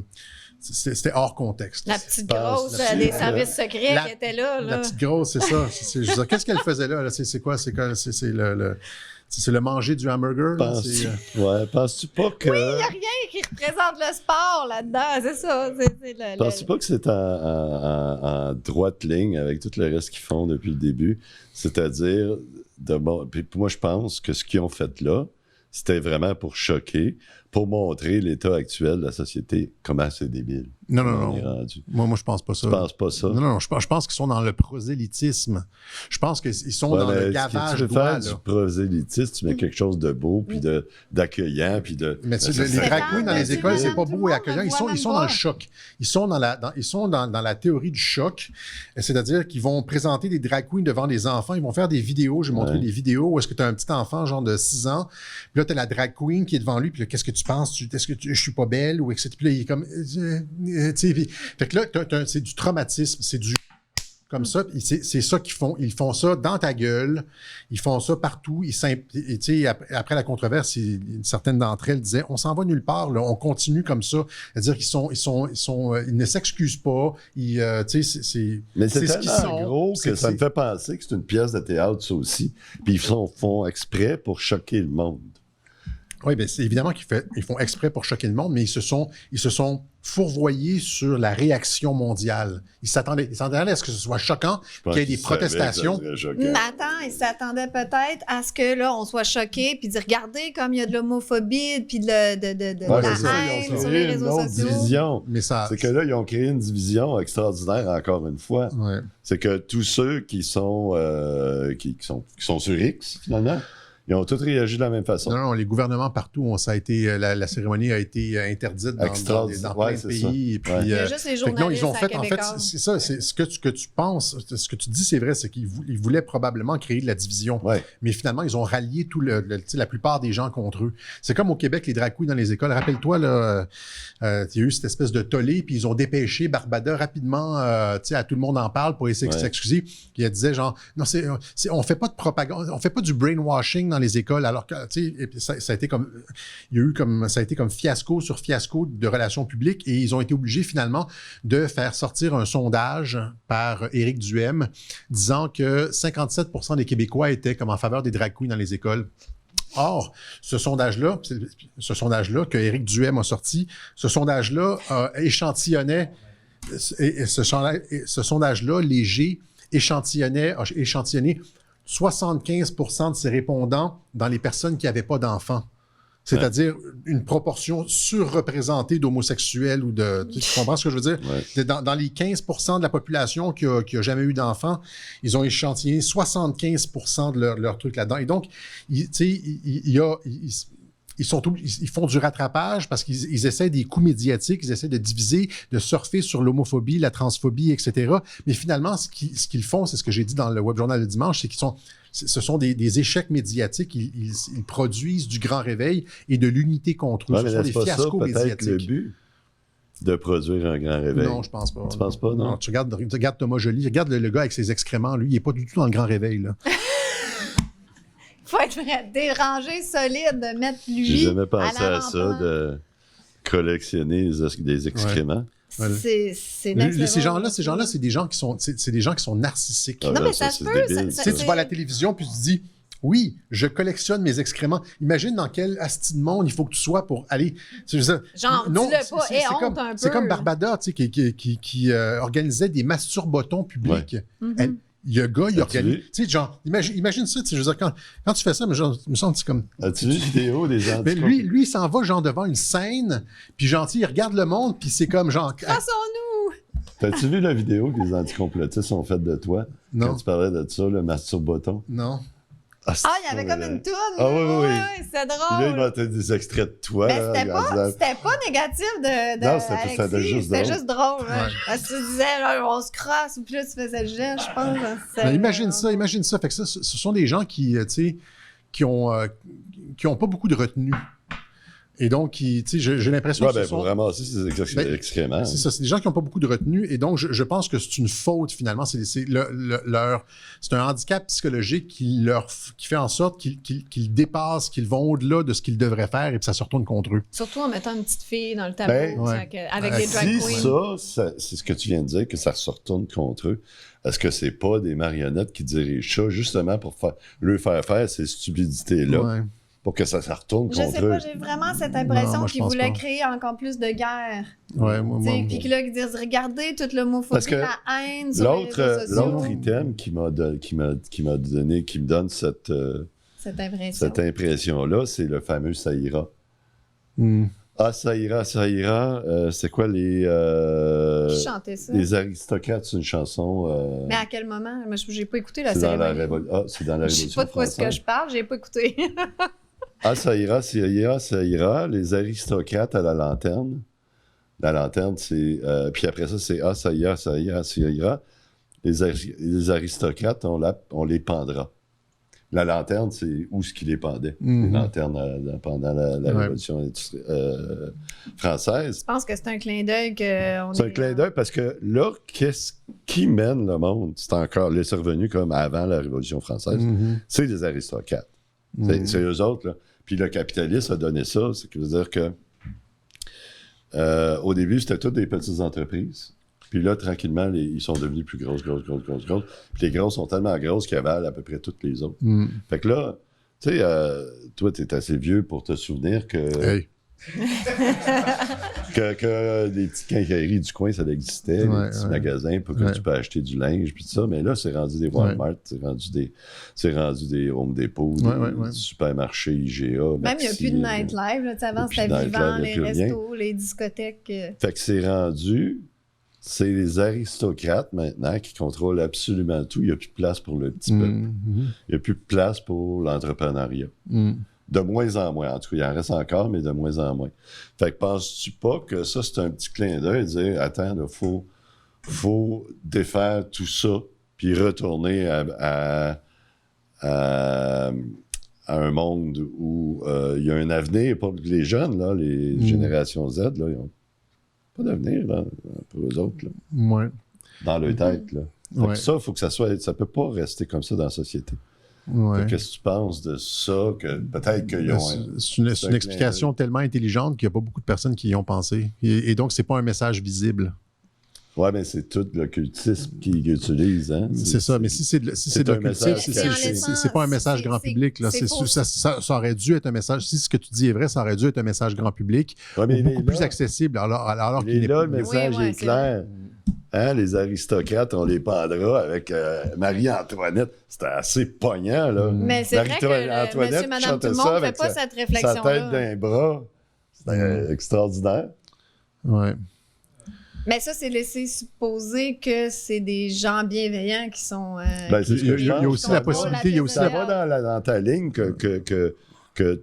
C'était hors contexte. La petite grosse des services secrets qui était là. La petite grosse, c'est ça. Je veux dire, qu'est-ce qu'elle faisait là? C'est quoi? C'est le... c'est le manger du hamburger. Là, Penses-tu pas que... Oui, il n'y a rien qui représente le sport là-dedans, c'est ça. Penses-tu pas que c'est en droite ligne avec tout le reste qu'ils font depuis le début? C'est-à-dire, puis moi, je pense que ce qu'ils ont fait là, c'était vraiment pour choquer, pour montrer l'état actuel de la société, comment c'est débile. Non. Moi, je pense pas ça. Tu penses pas ça? Non, je pense qu'ils sont dans le prosélytisme. Je pense qu'ils sont dans le gavage tu veux doigt, faire là. du prosélytisme, tu mets quelque chose de beau, puis d'accueillant, puis de... Mais les drag queens dans les écoles, c'est pas beau et accueillant. Ils sont dans le choc. Ils sont dans la théorie du choc. C'est-à-dire qu'ils vont présenter des drag queens devant des enfants. Ils vont faire des vidéos. J'ai montré des vidéos où est-ce que tu as un petit enfant, genre de 6 ans. Puis là, tu as la drag queen qui est devant lui. Puis là, qu'est-ce que tu penses? Est-ce que je suis pas belle? Ou etc. Puis là, il est comme... fait que là, c'est du traumatisme. C'est du... Comme ça, c'est ça qu'ils font. Ils font ça dans ta gueule. Ils font ça partout. Après la controverse, certaines d'entre elles disaient, on s'en va nulle part, là, on continue comme ça. C'est-à-dire ils ne s'excusent pas. Mais c'est ce qu'ils sont. Gros que ça me fait penser que c'est une pièce de théâtre, ça aussi. Puis ils font exprès pour choquer le monde. Oui, bien, c'est évidemment qu'ils font exprès pour choquer le monde, mais ils se sont fourvoyés sur la réaction mondiale. Ils s'attendaient à ce que ce soit choquant, qu'il y ait des protestations. Mais attends, ils s'attendaient peut-être à ce que là, on soit choqués, puis dire, regardez comme il y a de l'homophobie, puis de la haine sur les réseaux sociaux. Division. C'est que là, ils ont créé une division extraordinaire, encore une fois. Ouais. C'est que tous ceux qui sont sur X, finalement, ils ont tous réagi de la même façon. Non, les gouvernements partout, la cérémonie a été interdite dans plein de pays. Et puis, il y a juste les journalistes en fait, c'est ça, c'est ce que tu penses, ce que tu dis, c'est vrai, c'est qu'ils voulaient probablement créer de la division. Ouais. Mais finalement, ils ont rallié la plupart des gens contre eux. C'est comme au Québec, les drag queens dans les écoles. Rappelle-toi, là, il y a eu cette espèce de tollé, puis ils ont dépêché Barbada rapidement, à tout le monde en parle pour essayer de s'excuser. Puis elle disait genre, non, on fait pas de propagande, on fait pas du brainwashing dans les écoles, alors que, ça a été comme, ça a été comme fiasco sur fiasco de relations publiques, et ils ont été obligés finalement de faire sortir un sondage par Éric Duhem disant que 57% des Québécois étaient comme en faveur des drag queens dans les écoles. Or, ce sondage-là que Éric Duhem a sorti, ce sondage-là échantillonnait, et ce sondage-là, léger, a échantillonné 75% de ses répondants dans les personnes qui n'avaient pas d'enfants. C'est-à-dire une proportion surreprésentée d'homosexuels ou de... Tu comprends ce que je veux dire? Ouais. Dans les 15% de la population qui a jamais eu d'enfants, ils ont échantillonné 75% de leur truc là-dedans. Et donc, ils font du rattrapage parce qu'ils essaient des coups médiatiques, ils essaient de diviser, de surfer sur l'homophobie, la transphobie, etc. Mais finalement, ce qu'ils font, c'est ce que j'ai dit dans le Web Journal le dimanche, c'est ce sont des échecs médiatiques. Ils produisent du grand réveil et de l'unité contre eux. Ce sont des fiascos médiatiques. Le but de produire un grand réveil. Non, je pense pas. Tu penses pas, non? Tu regardes Thomas Joly, regarde le gars avec ses excréments, lui, il n'est pas du tout dans le grand réveil, là. Faut être dérangé, solide, de mettre lui. J'ai jamais pensé à ça, de collectionner des excréments. Voilà. C'est ces gens-là, c'est des gens qui sont narcissiques. Non, mais ça se peut. Tu vois la télévision, puis tu te dis, oui, je collectionne mes excréments. Imagine dans quel asti de monde il faut que tu sois pour aller... Genre, non, dis-le pas, et honte un peu. C'est comme Barbada, tu sais, qui organisait des masturbotons publics. Ouais. Le gars, il organise. Tu sais, genre, imagine ça, tu sais, je veux dire, quand tu fais ça, mais genre, je me sens c'est comme. As-tu vu une vidéo des gens? Mais lui, il s'en va, genre, devant une scène, puis gentil, il regarde le monde, puis c'est comme, genre. Passons-nous! T'as-tu vu la vidéo que les anticomplotistes ont faite de toi? Non. Quand tu parlais de ça, le masturboton? Non. Il y avait comme une toune. Ah oui. C'était drôle. Puis là, il montait des extraits de toi. Mais c'était pas négatif de non, c'était juste drôle. Ouais. Parce que tu disais, là, on se crosse, ou puis là, tu faisais le geste, je pense. Mais imagine ça. Fait que ça, ce sont des gens qui ont pas beaucoup de retenue. Et donc, j'ai l'impression que ce Pour sont... ramasser ces excréments. C'est ça, c'est des gens qui n'ont pas beaucoup de retenue. Et donc, je pense que c'est une faute, finalement. C'est un handicap psychologique qui fait en sorte qu'ils dépassent, qu'ils vont au-delà de ce qu'ils devraient faire et puis ça se retourne contre eux. Surtout en mettant une petite fille dans le tableau, avec des drag Si queens. ça, c'est ce que tu viens de dire, que ça se retourne contre eux, est-ce que c'est pas des marionnettes qui dirigent ça justement pour leur faire ces stupidités-là? Ouais. Pour que ça retourne Je contre sais eux. pas, j'ai vraiment cette impression moi, je qu'ils pense voulaient pas. créer encore plus de guerre. Ouais, Puis que là, ils disent, regardez toute l'homophobie, Parce que la haine sur les réseaux sociaux. l'autre item qui me donne cette impression-là, c'est le fameux Ça ira. Ah, ça ira, c'est quoi Qui chantait ça? les aristocrates, c'est une chanson... Mais à quel moment? Moi, j'ai pas écouté la c'est dans la cérémonie. c'est dans la Je Révolution sais sais pas de quoi française. ce que je parle, j'ai pas écouté. Ah, ça ira, les aristocrates à la lanterne. La lanterne, c'est... puis après ça, c'est Ah, ça ira. Les aristocrates, on les pendra. La lanterne, c'est où ce qu'il les pendait. Les lanternes pendant la Révolution française. Je pense que c'est un clin d'œil que... C'est un clin d'œil parce que là, qu'est-ce qui mène le monde? C'est encore les survenus comme avant la Révolution française. C'est les aristocrates. C'est eux autres, là. Puis le capitalisme a donné ça. C'est que veut dire que au début, c'était toutes des petites entreprises. Puis là, tranquillement, ils sont devenus plus grosses. Puis les grosses sont tellement grosses qu'ils avalent à peu près toutes les autres. Fait que là, tu sais, toi, t'es assez vieux pour te souvenir que... Hey. que les petites quincailleries du coin, ça existait, les petits magasins pour que tu peux acheter du linge, puis tout ça. Mais là, c'est rendu des Walmart, c'est rendu des Home Depot, des supermarchés IGA. Même il n'y a plus de nightlife. Là, avant, c'était vivant, les restos, les discothèques. Fait que c'est rendu... C'est les aristocrates maintenant qui contrôlent absolument tout. Il n'y a plus de place pour le petit peuple. Il n'y a plus de place pour l'entrepreneuriat. De moins en moins. En tout cas, il en reste encore, mais de moins en moins. Fait que penses-tu pas que ça, c'est un petit clin d'œil de dire attends, il faut défaire tout ça puis retourner à un monde où il y a un avenir pour les jeunes, là, les générations Z, là, ils ont pas d'avenir là, pour eux autres. Là. Ouais. Dans leur tête. Là. Ça, il faut que ça soit. Ça peut pas rester comme ça dans la société. Ouais. Qu'est-ce que tu penses de ça? Que peut-être qu'ils ont. C'est une explication tellement intelligente qu'il n'y a pas beaucoup de personnes qui y ont pensé. Et donc, c'est pas un message visible. Oui, mais c'est tout l'occultisme qu'ils utilisent. Hein? C'est ça, mais si c'est de l'occultisme, c'est pas un message grand public. Là. Ça aurait dû être un message, si ce que tu dis est vrai, ça aurait dû être un message grand public, beaucoup plus accessible, alors qu'il n'est pas. Là, le message est clair. Hein, les aristocrates, on les pendra avec Marie-Antoinette. C'était assez poignant, là. Mais c'est vrai que monsieur, madame, tout le monde ne fait pas cette réflexion-là. Sa tête d'un bras. C'était extraordinaire. Ouais. Mais ça, c'est laisser supposer que c'est des gens bienveillants qui sont... il y a aussi la possibilité... Ça va dans ta ligne que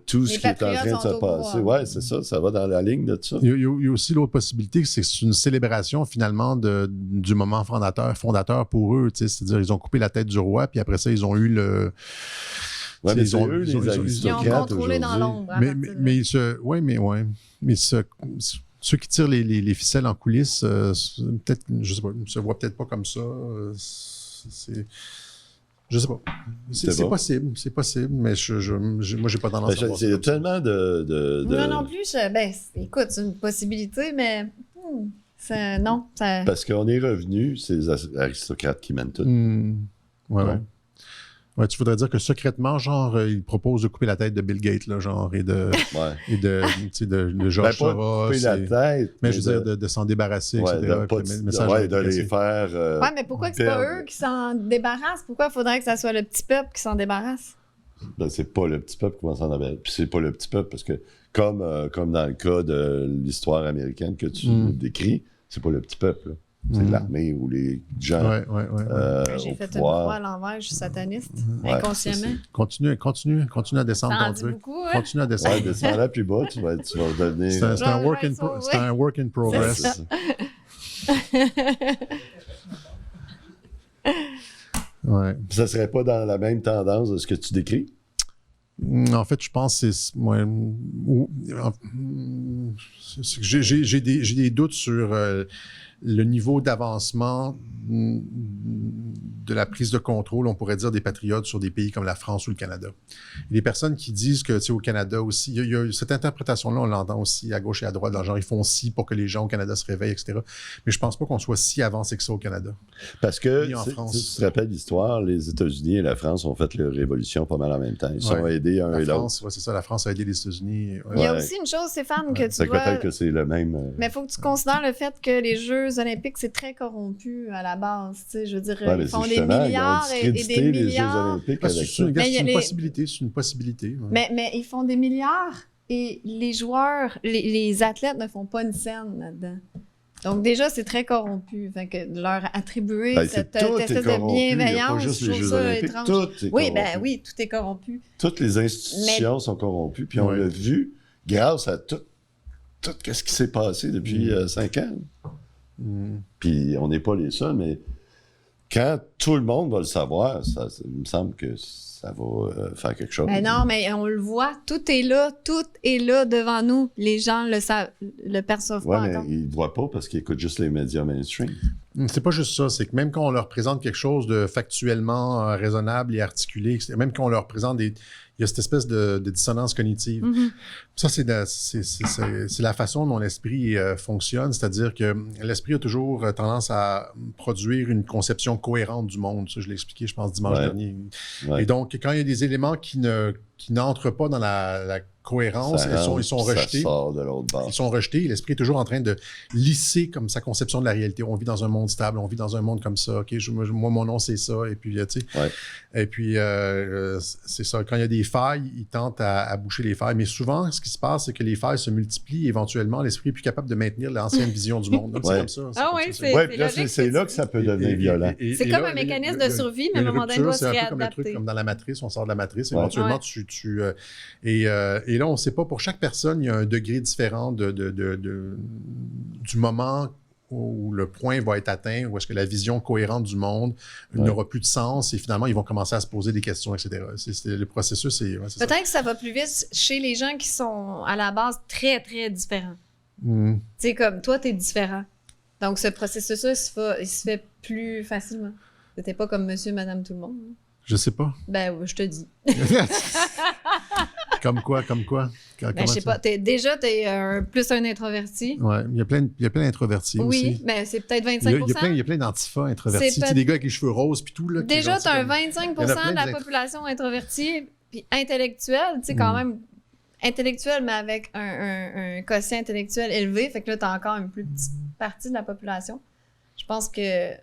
tout ce qui est en train de se passer. Oui, c'est ça. Ça va dans la ligne de ça. Il y a aussi l'autre possibilité, c'est que c'est une célébration, finalement, du moment fondateur pour eux. C'est-à-dire, ils ont coupé la tête du roi, puis après ça, ils ont eu le... Oui, mais c'est eux, les aristocrates. Ils ont contrôlé dans l'ombre. Mais ceux qui tirent les ficelles en coulisses, peut-être, je sais pas, ne se voient peut-être pas comme ça. Je sais pas. C'est possible, mais moi, j'ai pas tendance à voir ça. Il y a tellement de... Non plus. Écoute, c'est une possibilité, mais... non. Parce qu'on est revenu, c'est les aristocrates qui mènent tout. Ouais. Ouais, tu voudrais dire que secrètement, genre, ils proposent de couper la tête de Bill Gates, là, genre, et de George Soros. Couper la tête. Mais je veux dire, de s'en débarrasser, etc. De les faire... mais pourquoi que c'est pas eux qui s'en débarrassent? Pourquoi il faudrait que ça soit le petit peuple qui s'en débarrasse? Ben, c'est pas le petit peuple qui va s'en débarrasser. Puis c'est pas le petit peuple, parce que comme dans le cas de l'histoire américaine que tu décris, c'est pas le petit peuple, là. C'est l'armée ou les gens. J'ai fait une croix à l'envers, je suis sataniste, inconsciemment. Continue à descendre ton truc. Beaucoup, hein? Continue à descendre. Ouais, descends là plus bas, tu vas devenir. C'est un work in progress. Ça serait pas dans la même tendance de ce que tu décris? En fait, je pense que j'ai des doutes sur le niveau d'avancement de la prise de contrôle, on pourrait dire, des patriotes sur des pays comme la France ou le Canada. Il y a des personnes qui disent que, tu sais, au Canada aussi, il y a cette interprétation-là, on l'entend aussi à gauche et à droite, dans le genre, ils font ci pour que les gens au Canada se réveillent, etc. Mais je pense pas qu'on soit si avancé que ça au Canada. Parce que, Ni en France. tu te rappelles l'histoire, les États-Unis et la France ont fait leur révolution pas mal en même temps. Ils sont aidés un et l'autre. Ouais, c'est ça, la France a aidé les États-Unis. Il y a aussi une chose, Stéphane, que tu dois... Peut-être que c'est le même... Mais il faut que tu considères le fait que les Jeux olympiques, c'est très corrompu à la base. Tu sais, je veux dire, ils font des milliards et des milliards. C'est une possibilité. Ouais. Mais ils font des milliards et les joueurs, les athlètes ne font pas une scène là-dedans. Donc déjà, c'est très corrompu. Fait que de leur attribuer cette espèce de bienveillance, je trouve ça étrange. Oui, tout est corrompu. Toutes les institutions sont corrompues. Puis on l'a vu grâce à tout ce qui s'est passé depuis 5 ans. Puis on n'est pas les seuls, mais quand tout le monde va le savoir, il me semble que ça va faire quelque chose. Mais non, mais on le voit, tout est là devant nous. Les gens le perçoivent pas encore. Mais ils ne voient pas parce qu'ils écoutent juste les médias mainstream. C'est pas juste ça, c'est que même quand on leur présente quelque chose de factuellement raisonnable et articulé, même quand on leur présente il y a cette espèce de dissonance cognitive. Mm-hmm. Ça, c'est la façon dont l'esprit fonctionne, c'est-à-dire que l'esprit a toujours tendance à produire une conception cohérente du monde. Ça, je l'ai expliqué, je pense, dimanche dernier. Ouais. Et donc, quand il y a des éléments qui n'entrent pas dans la cohérence, ils sont rejetés. Ça sort de l'autre bord. Ils sont rejetés. L'esprit est toujours en train de lisser comme sa conception de la réalité. On vit dans un monde stable, on vit dans un monde comme ça. Ok, moi, mon nom, c'est ça. Et puis, tu sais. Et puis, c'est ça. Quand il y a des failles, ils tentent à boucher les failles. Mais souvent, ce qui se passe, c'est que les failles se multiplient. Éventuellement, l'esprit est plus capable de maintenir l'ancienne vision du monde. Donc, c'est comme ça. C'est là que ça peut devenir violent. C'est comme un mécanisme de survie, mais à un moment donné, on doit se réadapter. C'est un peu comme le truc, comme dans la matrice. On sort de la matrice. Éventuellement, et là, on ne sait pas, pour chaque personne, il y a un degré différent du moment où le point va être atteint, où est-ce que la vision cohérente du monde n'aura plus de sens et finalement, ils vont commencer à se poser des questions, etc. Le processus, c'est peut-être que ça va plus vite chez les gens qui sont à la base très, très différents. Tu sais, comme toi, tu es différent. Donc, ce processus-là, il se fait plus facilement. C'était pas comme monsieur, madame, tout le monde. Hein? Je sais pas. Ben, je te dis. Comme quoi? Je sais pas. Déjà, t'es plus un introverti. Oui, il y a plein d'introvertis aussi. Oui, mais c'est peut-être 25%. Il y a plein d'antifas introvertis. Des gars avec les cheveux roses puis tout. Là, déjà, t'as un 25% de la population introvertie puis intellectuelle. Tu sais, quand même intellectuelle, mais avec un quotient intellectuel élevé. Fait que là, t'as encore une plus petite partie de la population. Je pense que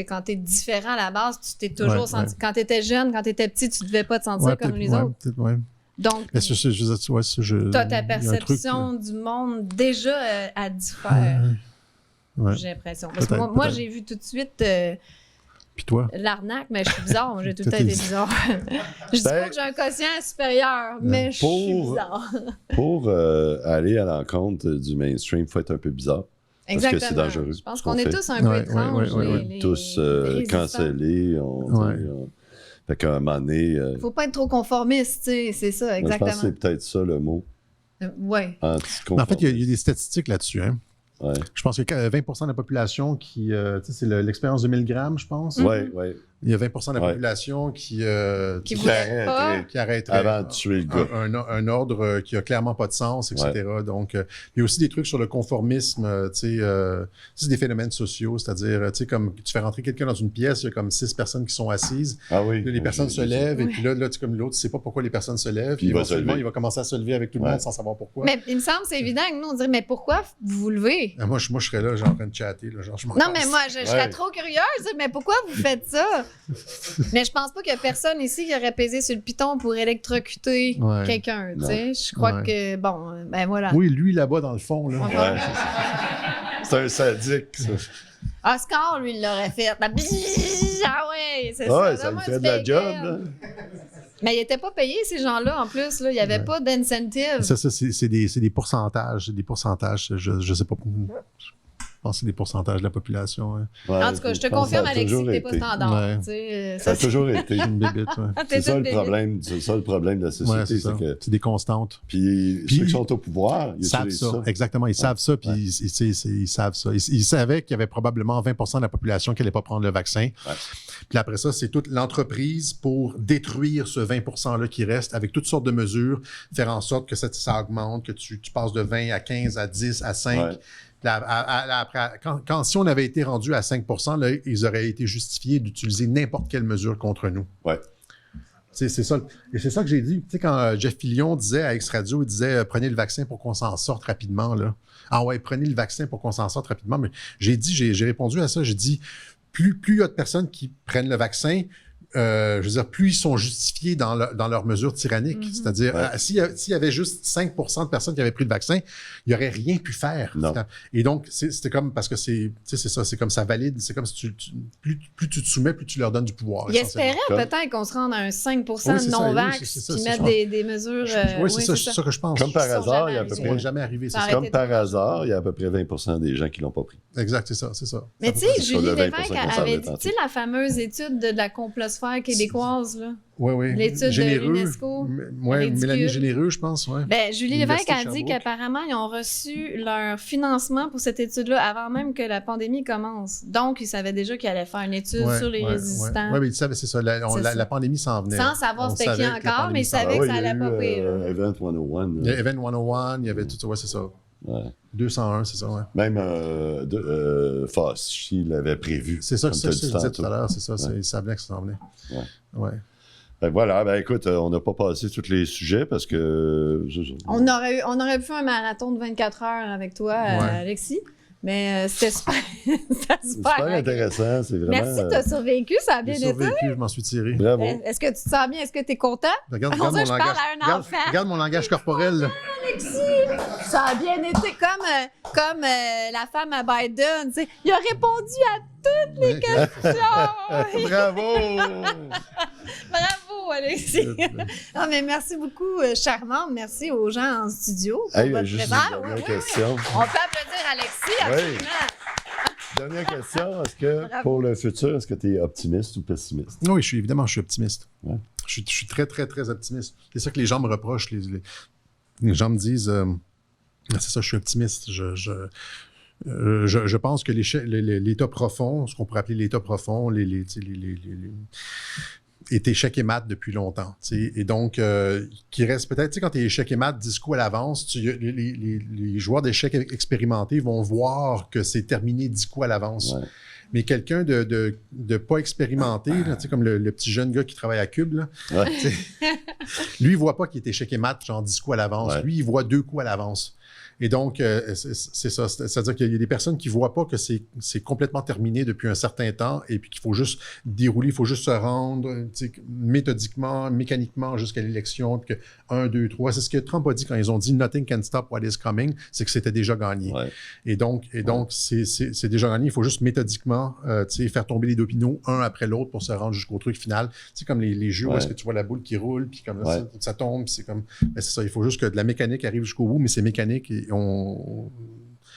quand t'es différent à la base, tu t'es toujours senti... Quand t'étais jeune, quand t'étais petit, tu devais pas te sentir comme les autres. Donc, t'as ta perception du monde déjà à diffère. J'ai l'impression. Parce que moi, j'ai vu tout de suite... Puis toi? L'arnaque, mais je suis bizarre. Moi, j'ai tout le temps été bizarre. Je dis pas que j'ai un quotient supérieur, mais je suis bizarre. Pour aller à l'encontre du mainstream, il faut être un peu bizarre. Exactement. Parce que c'est dangereux. Je pense qu'on est tous un peu étranges. Tous cancellés. Fait qu'à un moment donné... Il faut pas être trop conformiste, tu sais, c'est ça, exactement. Je pense que c'est peut-être ça le mot. En fait, il y a des statistiques là-dessus, hein. Je pense qu'il y a 20% de la population qui... c'est l'expérience de 1000 grammes, je pense. Oui. Il y a 20% de la population qui arrêterait avant de tuer le gars. Un ordre qui a clairement pas de sens, etc. Donc, il y a aussi des trucs sur le conformisme, c'est des phénomènes sociaux, c'est-à-dire, comme tu fais rentrer quelqu'un dans une pièce, il y a comme 6 personnes qui sont assises. Ah oui. Là, les personnes se lèvent, et puis là comme l'autre, tu sais pas pourquoi les personnes se lèvent. Puis éventuellement, il va commencer à se lever avec tout le monde sans savoir pourquoi. Mais il me semble, c'est évident que nous, on dirait, mais pourquoi vous vous levez? Moi, je serais là, genre en train de chatter. Là, genre, non, mais moi, je serais trop curieuse, mais pourquoi vous faites ça? Mais je pense pas qu'il y a personne ici qui aurait pesé sur le piton pour électrocuter quelqu'un, tu sais. Je crois que, bon, ben voilà. Oui, lui, là-bas, dans le fond, là. C'est un sadique, ça. Oscar, lui, il l'aurait fait. Ah ouais, c'est ça. Ça lui fait de la job, là. Mais ils n'étaient pas payés, ces gens-là, en plus. Là. Il n'y avait pas d'incentive. Ça c'est des pourcentages. Je sais pas. pense que c'est des pourcentages de la population. Ouais. Ouais, En tout cas, je te pense que confirme, ça a Alexis, toujours que t'es pas été. standard. Ouais. Tu sais, Ça a toujours été. Une bébite, ouais. T'es C'est ça une le bébite. problème. C'est ça le problème de la Ouais, société. c'est ça. c'est que C'est des constantes. puis Puis, ceux qui sont au pouvoir, ils Savent utilisent ça. Exactement, ils savent ça, puis ils savent ça. Ils savaient qu'il y avait probablement 20% de la population qui n'allait pas prendre le vaccin. Ouais. Puis après ça, c'est toute l'entreprise pour détruire ce 20%-là qui reste avec toutes sortes de mesures, faire en sorte que ça augmente, que tu passes de 20 à 15, à 10, à 5. Ouais. Puis après, si on avait été rendu à 5%, là, ils auraient été justifiés d'utiliser n'importe quelle mesure contre nous. Ouais. C'est ça. Et c'est ça que j'ai dit. Tu sais, quand Jeff Fillion disait à X-Radio, il disait prenez le vaccin pour qu'on s'en sorte rapidement. Là. Ah ouais, prenez le vaccin pour qu'on s'en sorte rapidement. Mais j'ai répondu à ça. J'ai dit plus il y a de personnes qui prennent le vaccin, je veux dire, plus ils sont justifiés dans leurs mesures tyranniques. Mm-hmm. C'est-à-dire, Ouais. s'il y avait juste 5% de personnes qui avaient pris le vaccin, il n'y aurait rien pu faire. Non. Et donc, c'était comme, parce que c'est ça, c'est comme ça valide, c'est comme si plus tu te soumets, plus tu leur donnes du pouvoir. Il essentiellement. espérait peut-être qu'on se rende à un 5% Oui, c'est de ça, non-vax, oui, c'est ça, puis c'est mettre ça. des mesures... Oui, c'est ça que je pense. Comme par Ils sont hasard, il y a à jamais peu Ça près, pourrait jamais arriver, c'est Ça ça. arrête. comme par hasard, il y a à peu près 20% des gens qui l'ont pas pris. Exact, c'est ça. Mais tu sais, C'est sur Julie le 20% Lévesque qu'on avait savait dit, tantôt. tu sais, la fameuse étude de la complosphère québécoise, là. Oui. L'étude de l'UNESCO. Oui, Ridicule. Mélanie Généreux, je pense, oui. Ben, Julie Lévesque L'Université a de dit Sherbrooke. qu'apparemment, ils ont reçu leur financement pour cette étude-là avant même que la pandémie commence. Donc, ils savaient déjà qu'ils allaient faire une étude sur les résistants. Oui, mais ils savaient, c'est ça. La pandémie s'en venait. Sans savoir On c'était qui savait que la encore, mais pandémie ils s'en savaient Ah que ouais, ça il y a allait pas eu, pire. Event 101. Il y a Event 101, il y avait tout ça, ouais, c'est ça. Ouais. 201, c'est ça, ouais. Même Fauci l'avait prévu. C'est ça que comme je t'as dit disais tout tantôt. à l'heure, c'est ça. Ouais. Ils savaient que ça s'en venait. Ouais. Ben voilà, ben écoute, on n'a pas passé tous les sujets parce que... On aurait pu faire un marathon de 24 heures avec toi, Alexis. Mais c'était super, C'est super intéressant, c'est vraiment... Merci, tu as survécu, ça a bien J'ai été. survécu, je m'en suis tiré. Bravo. Est-ce que tu te sens bien? Est-ce que tu es content? Regarde On dirait que je mon parle langage. à un enfant. Regarde mon langage corporel. Là. Ça a bien été comme la femme à Biden. Tu sais. Il a répondu à Ouais. questions. Bravo! Bravo, Alexis. Non, mais merci beaucoup, charmante. Merci aux gens en studio. pour Hey, votre juste une présence. dernière Oui. question. On peut applaudir Alexis, absolument. Dernière question, est-ce que Bravo. pour le futur, est-ce que tu es optimiste ou pessimiste? Oui, je suis optimiste. Ouais. Je suis très, très, très optimiste. C'est ça que les gens me reprochent. Les gens me disent, c'est ça, je suis optimiste. Je pense que l'état profond, ce qu'on pourrait appeler l'état profond, est échec et mat depuis longtemps. T'sais. Et donc, qui reste peut-être, quand tu es échec et mat 10 coups à l'avance, les joueurs d'échecs expérimentés vont voir que c'est terminé 10 coups à l'avance. Ouais. Mais quelqu'un de pas expérimenté, là, comme le petit jeune gars qui travaille à Cube, là, Ouais. lui, il voit pas qu'il est échec et mat, genre 10 coups à l'avance. Ouais. Lui, il voit 2 coups à l'avance. Et donc, c'est ça. C'est-à-dire qu'il y a des personnes qui ne voient pas que c'est complètement terminé depuis un certain temps et puis qu'il faut juste dérouler, il faut juste se rendre méthodiquement, mécaniquement jusqu'à l'élection. Puis que 1, 2, 3, c'est ce que Trump a dit quand ils ont dit « Nothing can stop what is coming », c'est que c'était déjà gagné. Ouais. Et donc c'est déjà gagné. Il faut juste méthodiquement faire tomber les dominos un après l'autre pour se rendre jusqu'au truc final. C'est comme les jeux où est-ce que tu vois la boule qui roule, puis comme là, ça tombe, puis c'est comme... Mais c'est ça, il faut juste que de la mécanique arrive jusqu'au bout, mais c'est mécanique et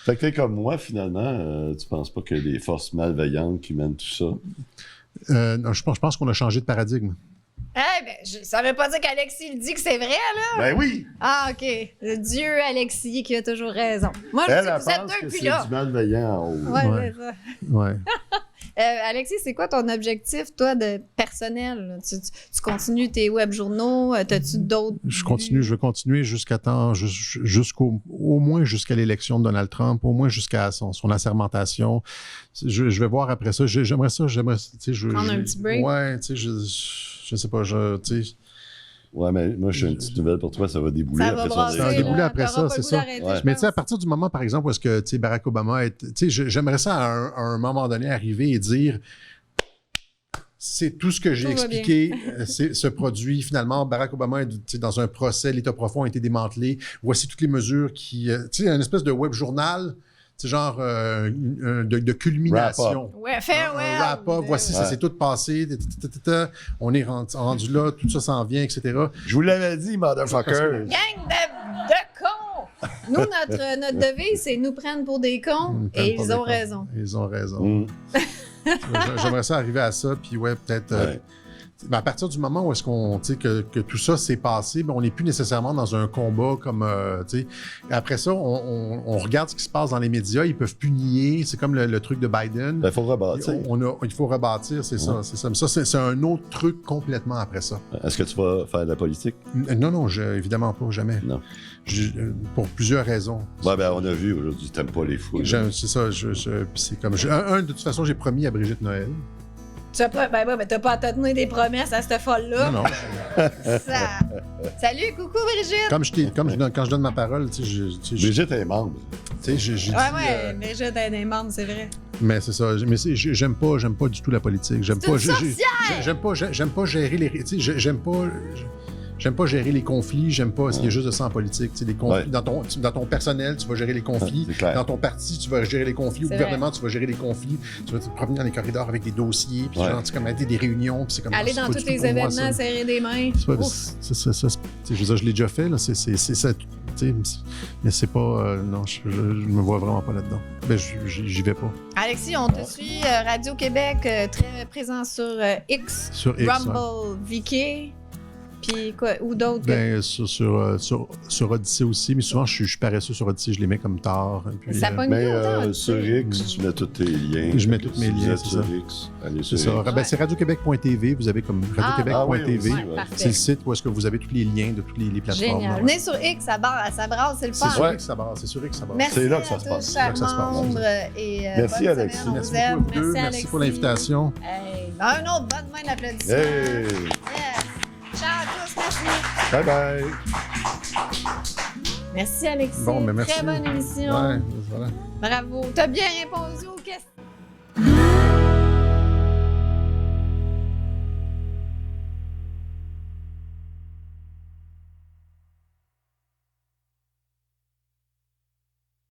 Fait que t'es comme moi, finalement, tu penses pas qu'il y a des forces malveillantes qui mènent tout ça? Non, je pense qu'on a changé de paradigme. Eh ben, ça veut pas dire qu'Alexis le dit que c'est vrai, là. Ben oui! Ah, OK. Le Dieu Alexis qui a toujours raison. Moi, je Elle, dis que elle vous êtes pense deux que depuis c'est là. du malveillant en haut. Ouais, Ouais. c'est ça. Ouais. Alexis, c'est quoi ton objectif, toi, de personnel? Là? Tu continues tes web journaux? T'as-tu d'autres? Je vais continuer au moins jusqu'à l'élection de Donald Trump, au moins jusqu'à son assermentation. Je vais voir après ça. J'aimerais ça. Prendre un petit break? Ouais, tu sais, je sais pas, tu sais. Ouais, mais moi, j'ai une petite nouvelle pour toi, ça va débouler Ça va après son brasser, Ça va élection. débouler là. après T'auras ça, pas c'est le goût ça. d'arrêter, Ouais. je Mais tu sais, à pense. partir du moment, par exemple, où est-ce que Barack Obama j'aimerais ça à un moment donné arriver et dire c'est tout ce que j'ai Tout va expliqué, ce produit. Finalement, Barack Obama est dans un procès, l'État profond a été démantelé. Voici toutes les mesures qui... tu sais, une espèce de web journal, c'est genre de culmination. Ouais, farewell. Un wrap-up, voici, ça Ouais. s'est tout passé. On est rendu là, tout ça s'en vient, etc. Je vous l'avais dit, motherfucker! Gang de cons! Nous, notre devise, c'est « nous prennent pour des cons » et ils ont raison. Ils ont raison. Mm. J'aimerais ça arriver à ça, puis ouais, peut-être... Ouais. Ben, à partir du moment où est-ce qu'on, tu sais, que tout ça s'est passé, ben, on n'est plus nécessairement dans un combat comme, tu sais. Après ça, on regarde ce qui se passe dans les médias, ils peuvent plus nier. C'est comme le truc de Biden. Il faut rebâtir. Il faut rebâtir, c'est ça, c'est ça. Mais ça, c'est un autre truc complètement après ça. Est-ce que tu vas faire de la politique? Non, évidemment pas, jamais. Non. Pour plusieurs raisons. Ouais, ben, on a vu aujourd'hui, t'aimes pas les foules. C'est ça, puis c'est comme... de toute façon, j'ai promis à Brigitte Noël. Tu as pas, t'as pas à te tenir des promesses à cette folle-là. Non. Salut, coucou Brigitte! Quand je donne ma parole, tu sais, Brigitte est membre. Tu sais, j'ai dit... Brigitte a des membres, c'est vrai. Mais c'est ça. Mais j'aime pas du tout la politique. J'aime pas gérer les... Tu sais, j'aime pas gérer les conflits, j'aime pas s'il y a juste de ça en politique. Tu sais, les conflits, dans ton personnel, tu vas gérer les conflits. Dans ton parti, tu vas gérer les conflits. Au gouvernement, tu vas gérer les conflits. Tu vas te promener dans les corridors avec des dossiers, puis genre, tu sais, des réunions, puis c'est comme... Aller dans tous les événements, serrer des mains. C'est ça. Je veux dire, je l'ai déjà fait, là. C'est ça. Mais c'est pas... non, je me vois vraiment pas là-dedans. Ben, j'y vais pas. Alexis, on te suit. Radio-Québec, très présent sur X. Sur X, Rumble, VK. Puis quoi, ou d'autres? Ben, sur Odyssey aussi, mais souvent je suis paresseux sur Odyssey, je les mets comme tard. Puis, ça pogne plus autant. Sur X, tu mets tous tes liens. Je mets tous mes liens, c'est ça. C'est ça. Ben, c'est radioquebec.tv, vous avez comme radioquebec.tv. C'est le site où est-ce que vous avez tous les liens de toutes les plateformes. Génial. Venez sur X, ça brasse, c'est le fun. C'est sur X, ça brasse. Merci c'est là que ça se passe. Merci Alexis. Merci beaucoup à vous deux. Merci pour l'invitation. Un autre bonne main d'applaudissements. Hey. Ciao à tous, merci. Bye bye. Merci Alexis. Bon, mais merci. Très bonne émission. Ouais, voilà. Bravo. T'as bien répondu aux questions.